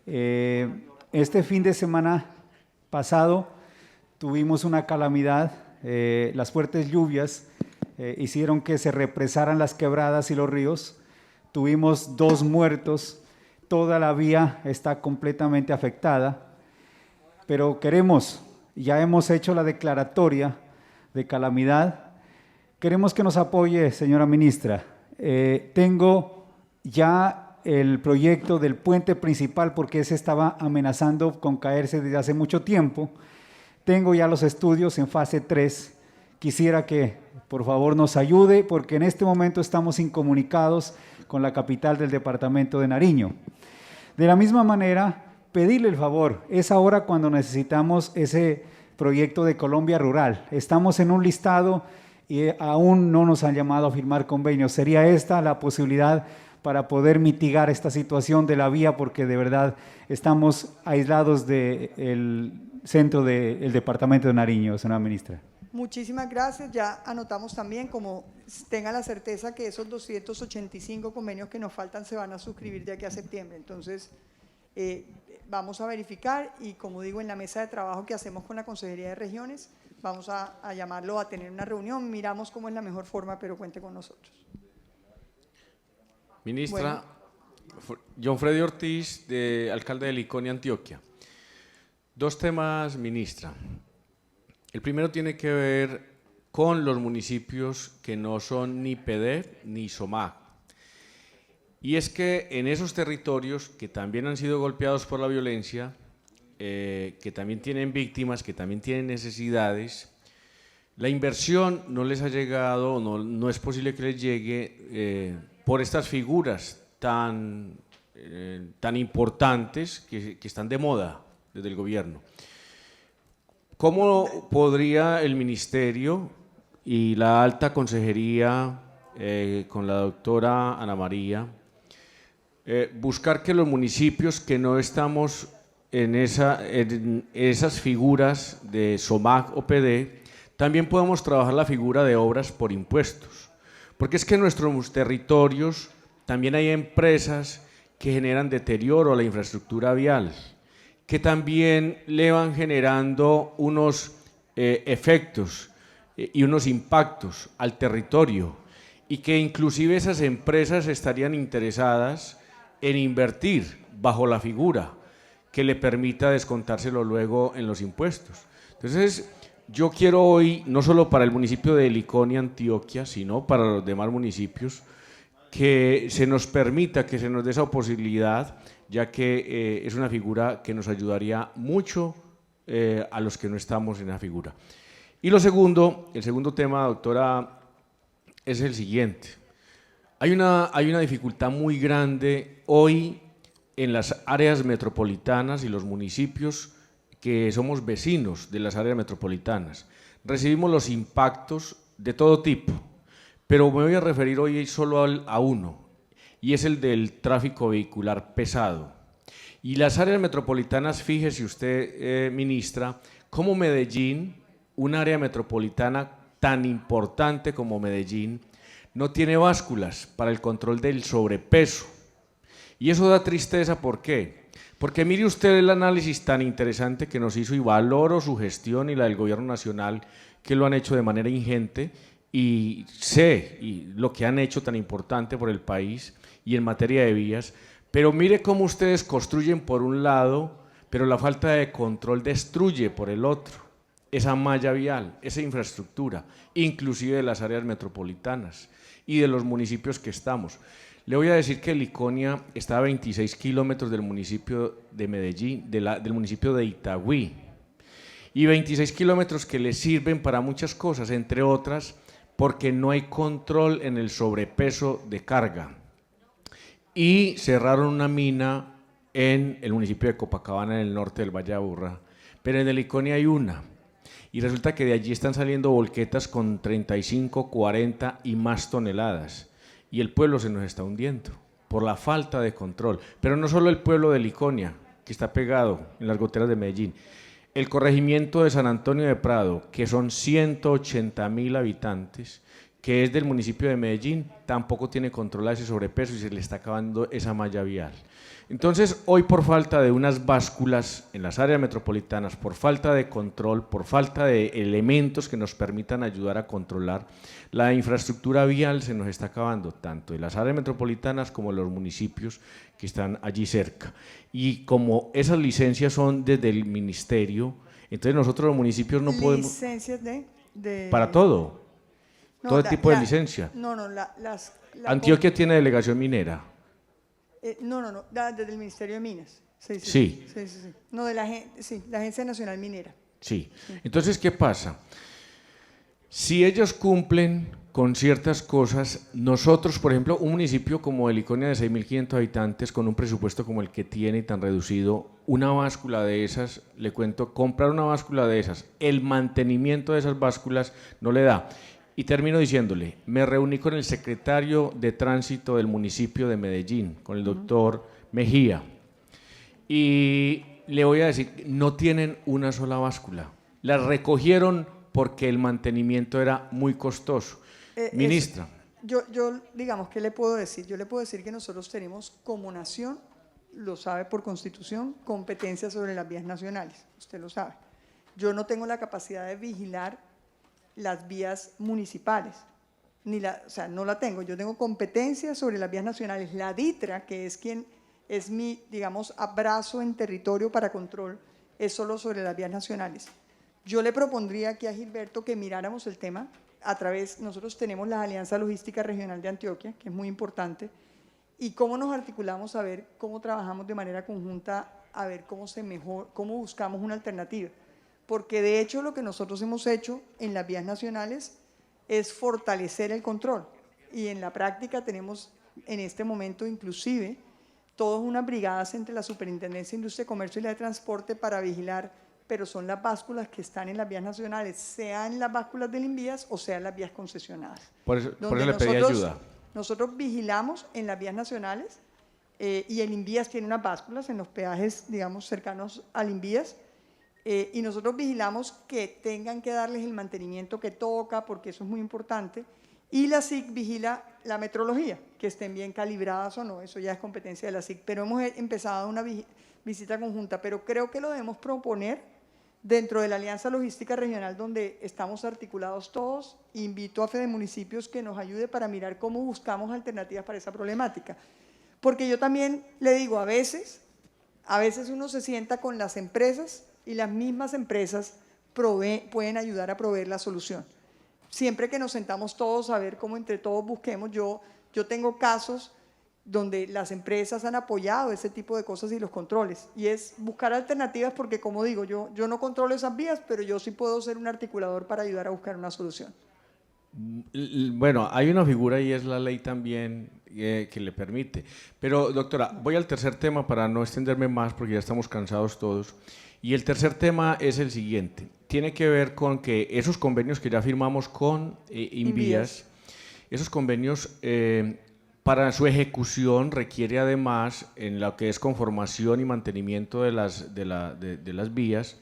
Este fin de semana pasado tuvimos una calamidad, las fuertes lluvias hicieron que se represaran las quebradas y los ríos, tuvimos 2 muertos, toda la vía está completamente afectada, pero ya hemos hecho la declaratoria de calamidad, queremos que nos apoye, señora ministra. Tengo ya el proyecto del puente principal porque ese estaba amenazando con caerse desde hace mucho tiempo, tengo ya los estudios en fase 3, quisiera que por favor nos ayude porque en este momento estamos incomunicados con la capital del departamento de Nariño. De la misma manera, pedirle el favor, es ahora cuando necesitamos ese proyecto de Colombia Rural. Estamos en un listado y aún no nos han llamado a firmar convenios. ¿Sería esta la posibilidad para poder mitigar esta situación de la vía? Porque de verdad estamos aislados del centro del departamento de Nariño, señora ministra.
Muchísimas gracias. Ya anotamos también, como tenga la certeza que esos 285 convenios que nos faltan se van a suscribir de aquí a septiembre. Entonces, vamos a verificar y, como digo, en la mesa de trabajo que hacemos con la Consejería de Regiones, vamos a llamarlo a tener una reunión, miramos cómo es la mejor forma, pero cuente con nosotros.
Ministra, bueno. John Freddy Ortiz, alcalde de Liconia, Antioquia. 2 temas, ministra. El primero tiene que ver con los municipios que no son ni PEDER ni SOMAC. Y es que en esos territorios que también han sido golpeados por la violencia, que también tienen víctimas, que también tienen necesidades, la inversión no les ha llegado, no es posible que les llegue por estas figuras tan importantes que están de moda desde el gobierno. ¿Cómo podría el ministerio y la alta consejería con la doctora Ana María buscar que los municipios que no estamos en esas figuras de SOMAC o PD también podamos trabajar la figura de obras por impuestos? Porque es que en nuestros territorios también hay empresas que generan deterioro a la infraestructura vial, que también le van generando unos efectos y unos impactos al territorio y que inclusive esas empresas estarían interesadas en invertir bajo la figura que le permita descontárselo luego en los impuestos. Entonces, yo quiero hoy, no solo para el municipio de Liconia, Antioquia, sino para los demás municipios, que se nos permita, que se nos dé esa posibilidad, ya que es una figura que nos ayudaría mucho a los que no estamos en esa figura. Y el segundo tema, doctora, es el siguiente. Hay una dificultad muy grande hoy en las áreas metropolitanas y los municipios que somos vecinos de las áreas metropolitanas. Recibimos los impactos de todo tipo, pero me voy a referir hoy solo a uno, y es el del tráfico vehicular pesado. Y las áreas metropolitanas, fíjese usted, ministra, como Medellín, un área metropolitana tan importante como Medellín, no tiene básculas para el control del sobrepeso. Y eso da tristeza, ¿por qué? Porque mire usted el análisis tan interesante que nos hizo, y valoro su gestión y la del gobierno nacional, que lo han hecho de manera ingente, y sé lo que han hecho tan importante por el país y en materia de vías, pero mire cómo ustedes construyen por un lado, pero la falta de control destruye por el otro esa malla vial, esa infraestructura, inclusive de las áreas metropolitanas y de los municipios que estamos. Le voy a decir que Liconia está a 26 kilómetros del municipio de Medellín, del municipio de Itagüí, y 26 kilómetros que le sirven para muchas cosas, entre otras, porque no hay control en el sobrepeso de carga. Y cerraron una mina en el municipio de Copacabana, en el norte del Valle de Aburrá, pero en el Liconia hay una. Y resulta que de allí están saliendo volquetas con 35, 40 y más toneladas. Y el pueblo se nos está hundiendo por la falta de control. Pero no solo el pueblo de Liconia, que está pegado en las goteras de Medellín. El corregimiento de San Antonio de Prado, que son 180.000 habitantes, que es del municipio de Medellín, tampoco tiene controlado ese sobrepeso y se le está acabando esa malla vial. Entonces, hoy por falta de unas básculas en las áreas metropolitanas, por falta de control, por falta de elementos que nos permitan ayudar a controlar, la infraestructura vial se nos está acabando, tanto en las áreas metropolitanas como en los municipios que están allí cerca. Y como esas licencias son desde el ministerio, entonces nosotros los municipios no podemos…
¿Licencias de
Para todo,
no,
todo tipo de licencia. Antioquia tiene delegación minera.
Desde el Ministerio de Minas.
Sí.
No, la Agencia Nacional Minera.
Sí. Entonces, ¿qué pasa? Si ellos cumplen con ciertas cosas, nosotros, por ejemplo, un municipio como el Liconia de 6.500 habitantes, con un presupuesto como el que tiene y tan reducido, una báscula de esas, le cuento, comprar una báscula de esas, el mantenimiento de esas básculas no le da. Y termino diciéndole, me reuní con el secretario de Tránsito del municipio de Medellín, con el doctor Mejía, y le voy a decir, no tienen una sola báscula. Las recogieron porque el mantenimiento era muy costoso. Ministra.
Yo, digamos, ¿qué le puedo decir? Yo le puedo decir que nosotros tenemos como nación, lo sabe por Constitución, competencia sobre las vías nacionales, usted lo sabe. Yo no tengo la capacidad de vigilar las vías municipales, no la tengo. Yo tengo competencia sobre las vías nacionales. La DITRA, que es quien es mi, digamos, abrazo en territorio para control, es solo sobre las vías nacionales. Yo le propondría aquí a Gilberto que miráramos el tema a través, nosotros tenemos la Alianza Logística Regional de Antioquia, que es muy importante, y cómo nos articulamos a ver cómo trabajamos de manera conjunta, a ver cómo buscamos una alternativa. Porque de hecho lo que nosotros hemos hecho en las vías nacionales es fortalecer el control, y en la práctica tenemos en este momento inclusive todas unas brigadas entre la Superintendencia de Industria, Comercio y la de Transporte para vigilar, pero son las básculas que están en las vías nacionales, sea en las básculas del INVÍAS o sea en las vías concesionadas.
Por eso le pedí ayuda.
Nosotros vigilamos en las vías nacionales y el INVÍAS tiene unas básculas en los peajes, digamos, cercanos al INVÍAS, y nosotros vigilamos que tengan que darles el mantenimiento que toca, porque eso es muy importante, y la SIC vigila la metrología, que estén bien calibradas o no, eso ya es competencia de la SIC, pero hemos empezado una visita conjunta, pero creo que lo debemos proponer dentro de la Alianza Logística Regional, donde estamos articulados todos. Invito a Fede Municipios que nos ayude para mirar cómo buscamos alternativas para esa problemática, porque yo también le digo, a veces uno se sienta con las empresas y las mismas empresas pueden ayudar a proveer la solución. Siempre que nos sentamos todos a ver cómo entre todos busquemos, yo tengo casos donde las empresas han apoyado ese tipo de cosas y los controles, y es buscar alternativas, porque como digo, yo no controlo esas vías, pero yo sí puedo ser un articulador para ayudar a buscar una solución.
Bueno, hay una figura y es la ley también que le permite. Pero, doctora, voy al tercer tema para no extenderme más porque ya estamos cansados todos. Y el tercer tema es el siguiente. Tiene que ver con que esos convenios que ya firmamos con INVÍAS, esos convenios para su ejecución requiere además, en lo que es conformación y mantenimiento de las vías,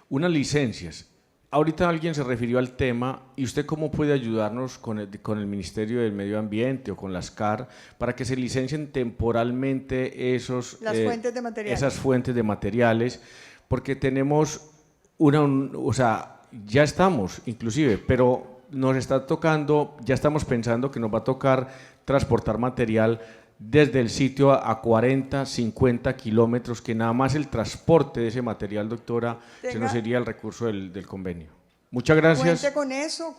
unas licencias. Ahorita alguien se refirió al tema, y usted cómo puede ayudarnos con el Ministerio del Medio Ambiente o con las CAR para que se licencien temporalmente
fuentes de materiales.
esas fuentes de materiales, porque tenemos o sea, ya estamos inclusive, pero nos está tocando, ya estamos pensando que nos va a tocar transportar material desde el sitio a 40, 50 kilómetros, que nada más el transporte de ese material, doctora, se nos iría el recurso del convenio. Muchas gracias.
Cuente con eso,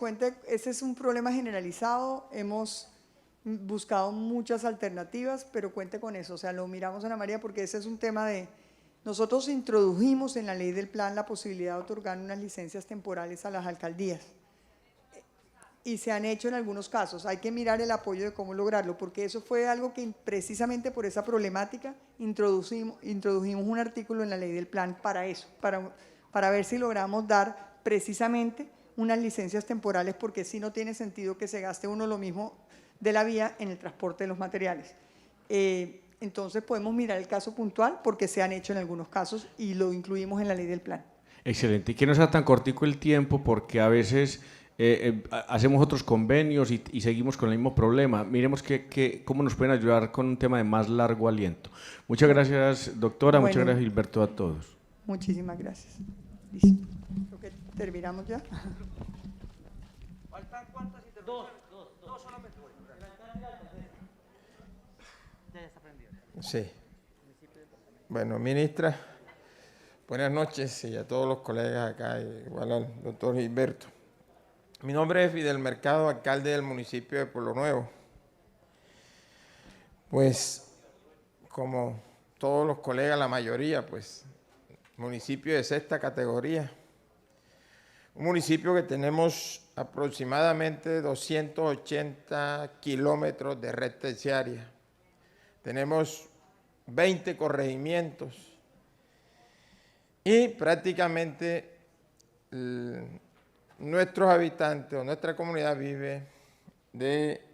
ese es un problema generalizado, hemos buscado muchas alternativas, pero cuente con eso, o sea, lo miramos, Ana María, porque ese es un tema nosotros introdujimos en la ley del plan la posibilidad de otorgar unas licencias temporales a las alcaldías. Y se han hecho en algunos casos. Hay que mirar el apoyo de cómo lograrlo, porque eso fue algo que precisamente por esa problemática introdujimos un artículo en la ley del plan para eso, para ver si logramos dar precisamente unas licencias temporales, porque sí no tiene sentido que se gaste uno lo mismo de la vía en el transporte de los materiales. Entonces podemos mirar el caso puntual, porque se han hecho en algunos casos y lo incluimos en la ley del plan.
Excelente. Y que no sea tan cortico el tiempo, porque a veces hacemos otros convenios y seguimos con el mismo problema. Miremos cómo nos pueden ayudar con un tema de más largo aliento. Muchas gracias, doctora. Muchas gracias, Gilberto, a todos.
Muchísimas gracias. Listo. Creo que terminamos ya.
¿Faltan cuántas? Dos solamente.
Sí. Bueno, ministra, buenas noches y a todos los colegas acá, igual al doctor Gilberto. Mi nombre es Fidel Mercado, alcalde del municipio de Pueblo Nuevo. Pues, como todos los colegas, la mayoría, pues, municipio de sexta categoría. Un municipio que tenemos aproximadamente 280 kilómetros de red terciaria. Tenemos 20 corregimientos y prácticamente nuestros habitantes o nuestra comunidad vive de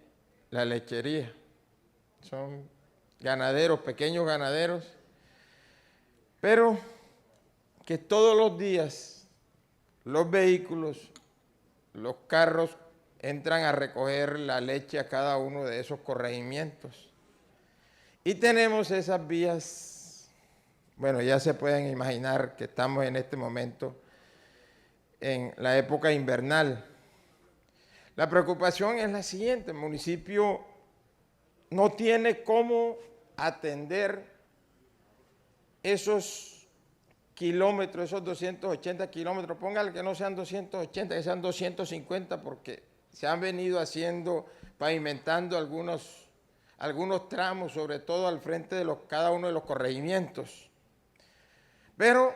la lechería. Son ganaderos, pequeños ganaderos, pero que todos los días los vehículos, los carros entran a recoger la leche a cada uno de esos corregimientos. Y tenemos esas vías, bueno, ya se pueden imaginar que estamos en este momento en la época invernal. La preocupación es la siguiente: el municipio no tiene cómo atender esos kilómetros, esos 280 kilómetros, póngale que no sean 280, que sean 250, porque se han venido pavimentando algunos tramos, sobre todo al frente de cada uno de los corregimientos. Pero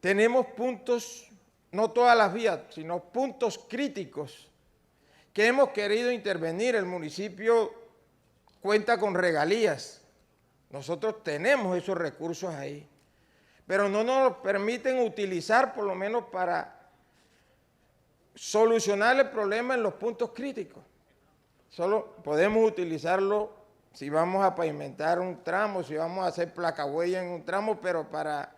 tenemos puntos, no todas las vías, sino puntos críticos que hemos querido intervenir. El municipio cuenta con regalías. Nosotros tenemos esos recursos ahí, pero no nos lo permiten utilizar, por lo menos para solucionar el problema en los puntos críticos. Solo podemos utilizarlo si vamos a pavimentar un tramo, si vamos a hacer placahuella en un tramo, pero para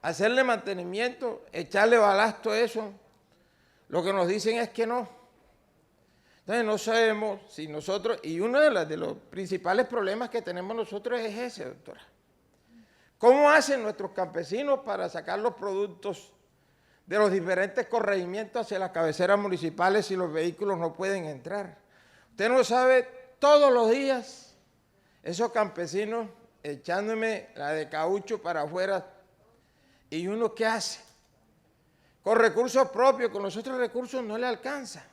hacerle mantenimiento, echarle balasto a eso, lo que nos dicen es que no. Entonces no sabemos si nosotros, y uno de los principales problemas que tenemos nosotros es ese, doctora. ¿Cómo hacen nuestros campesinos para sacar los productos de los diferentes corregimientos hacia las cabeceras municipales si los vehículos no pueden entrar? Usted no sabe, todos los días, esos campesinos echándome la de caucho para afuera, ¿y uno qué hace? Con recursos propios, con los otros recursos no le alcanza.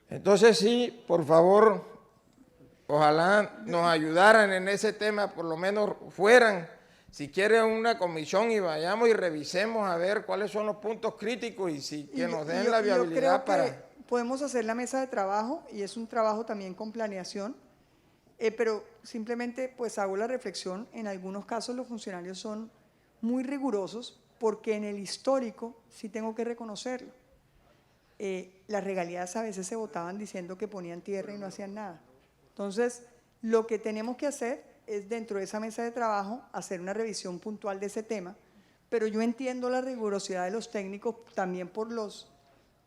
Entonces sí, por favor, ojalá nos ayudaran en ese tema, por lo menos fueran, si quieren, una comisión y vayamos y revisemos a ver cuáles son los puntos críticos y que nos den la viabilidad para...
Podemos hacer la mesa de trabajo y es un trabajo también con planeación, pero simplemente pues hago la reflexión, en algunos casos los funcionarios son muy rigurosos porque en el histórico sí tengo que reconocerlo. Las regalías a veces se votaban diciendo que ponían tierra y no hacían nada. Entonces, lo que tenemos que hacer es, dentro de esa mesa de trabajo, hacer una revisión puntual de ese tema, pero yo entiendo la rigurosidad de los técnicos también por los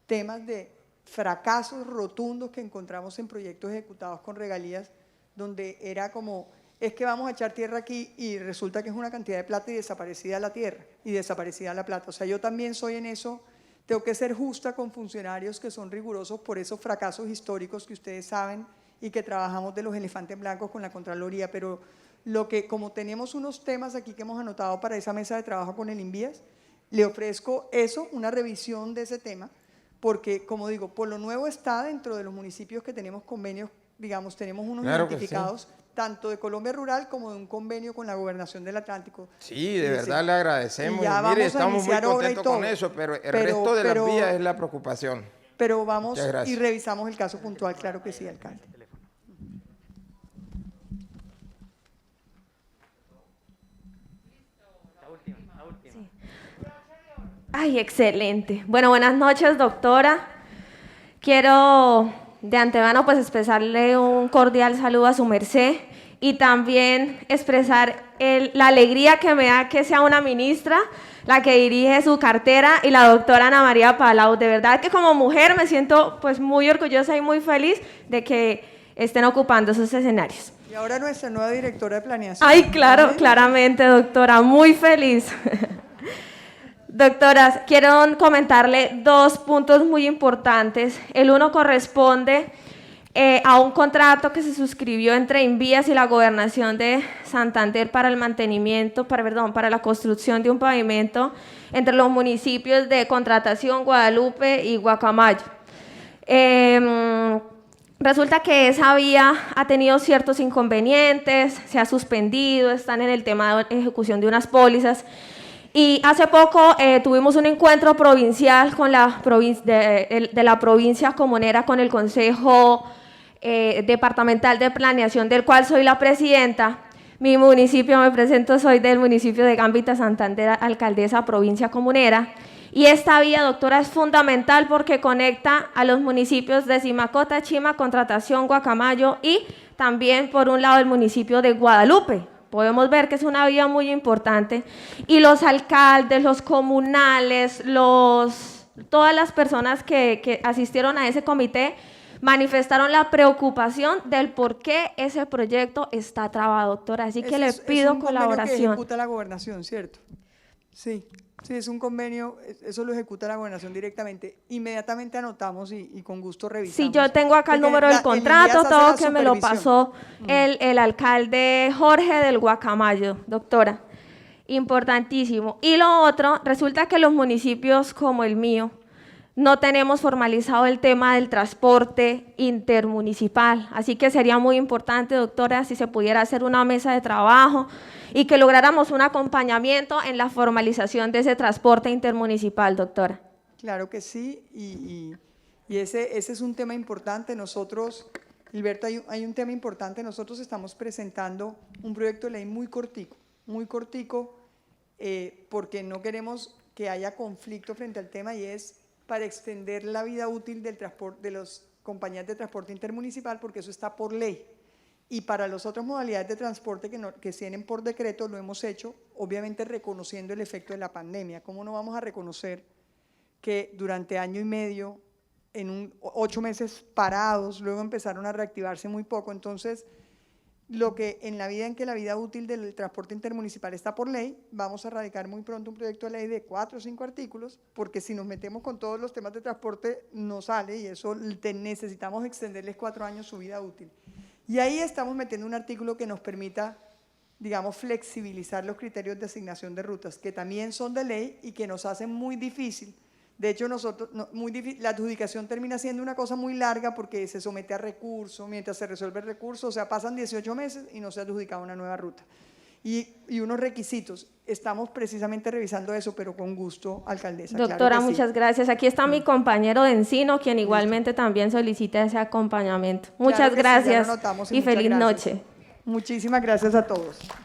temas de fracasos rotundos que encontramos en proyectos ejecutados con regalías, donde era como, es que vamos a echar tierra aquí y resulta que es una cantidad de plata y desaparecida la tierra y desaparecida la plata. O sea, yo también soy en eso, tengo que ser justa con funcionarios que son rigurosos por esos fracasos históricos que ustedes saben y que trabajamos de los elefantes blancos con la Contraloría, pero lo que, como tenemos unos temas aquí que hemos anotado para esa mesa de trabajo con el INVIAS, le ofrezco eso, una revisión de ese tema, porque, como digo, Polo Nuevo está dentro de los municipios que tenemos convenios, digamos, tenemos unos identificados, tanto de Colombia Rural como de un convenio con la Gobernación del Atlántico.
Sí, de verdad le agradecemos.
Y ya
Mire,
vamos a
estamos muy
iniciar obra y
contentos
todo.
con eso, pero el resto de las vías es la preocupación.
Pero vamos
Muchas gracias.
y revisamos el caso puntual, claro que sí, alcalde.
Ay, excelente. Bueno, buenas noches, doctora. Quiero de antemano pues expresarle un cordial saludo a su merced y también expresar la alegría que me da que sea una ministra la que dirige su cartera y la doctora Ana María Palau. De verdad que como mujer me siento pues muy orgullosa y muy feliz de que estén ocupando esos escenarios.
Y ahora nuestra nueva directora de planeación.
Ay, claro, claramente, doctora, muy feliz. Doctoras, quiero comentarle dos puntos muy importantes. El uno corresponde a un contrato que se suscribió entre INVIAS y la Gobernación de Santander para el mantenimiento, para la construcción de un pavimento entre los municipios de Contratación, Guadalupe y Guacamayo. Resulta que esa vía ha tenido ciertos inconvenientes, se ha suspendido, están en el tema de ejecución de unas pólizas. Y hace poco tuvimos un encuentro provincial con de la provincia comunera con el Consejo Departamental de Planeación, del cual soy la presidenta. Mi municipio, me presento, soy del municipio de Gambita, Santander, alcaldesa, provincia comunera. Y esta vía, doctora, es fundamental porque conecta a los municipios de Simacota, Chima, Contratación, Guacamayo y también por un lado el municipio de Guadalupe. Podemos ver que es una vía muy importante y los alcaldes, los comunales, todas las personas que asistieron a ese comité manifestaron la preocupación del por qué ese proyecto está trabado, doctora. Así que le pido colaboración.
Es un convenio que ejecuta la Gobernación, ¿cierto? Sí. Sí, es un convenio, eso lo ejecuta la Gobernación directamente. Inmediatamente anotamos y con gusto revisamos.
Sí, yo tengo acá el número del contrato, todo que me lo pasó el alcalde Jorge del Guacamayo, doctora. Importantísimo. Y lo otro, resulta que los municipios como el mío no tenemos formalizado el tema del transporte intermunicipal. Así que sería muy importante, doctora, si se pudiera hacer una mesa de trabajo y que lográramos un acompañamiento en la formalización de ese transporte intermunicipal, doctora.
Claro que sí, y ese es un tema importante. Nosotros, Gilberto, hay un tema importante. Nosotros estamos presentando un proyecto de ley muy cortico, porque no queremos que haya conflicto frente al tema, y es para extender la vida útil del transporte, de las compañías de transporte intermunicipal, porque eso está por ley. Y para las otras modalidades de transporte que tienen por decreto, lo hemos hecho, obviamente reconociendo el efecto de la pandemia. ¿Cómo no vamos a reconocer que durante año y medio, 8 meses parados, luego empezaron a reactivarse muy poco? Entonces, lo que en la vida en que la vida útil del transporte intermunicipal está por ley, vamos a radicar muy pronto un proyecto de ley de 4 o 5 artículos, porque si nos metemos con todos los temas de transporte no sale, y eso necesitamos extenderles 4 años su vida útil. Y ahí estamos metiendo un artículo que nos permita, digamos, flexibilizar los criterios de asignación de rutas, que también son de ley y que nos hacen muy difícil. De hecho, la adjudicación termina siendo una cosa muy larga porque se somete a recurso, mientras se resuelve el recurso, o sea, pasan 18 meses y no se ha adjudicado una nueva ruta. Y unos requisitos. Estamos precisamente revisando eso, pero con gusto, alcaldesa.
Doctora,
claro
muchas gracias. Aquí está mi compañero de Encino, quien igualmente también solicita ese acompañamiento. Muchas gracias y feliz noche.
Muchísimas gracias a todos.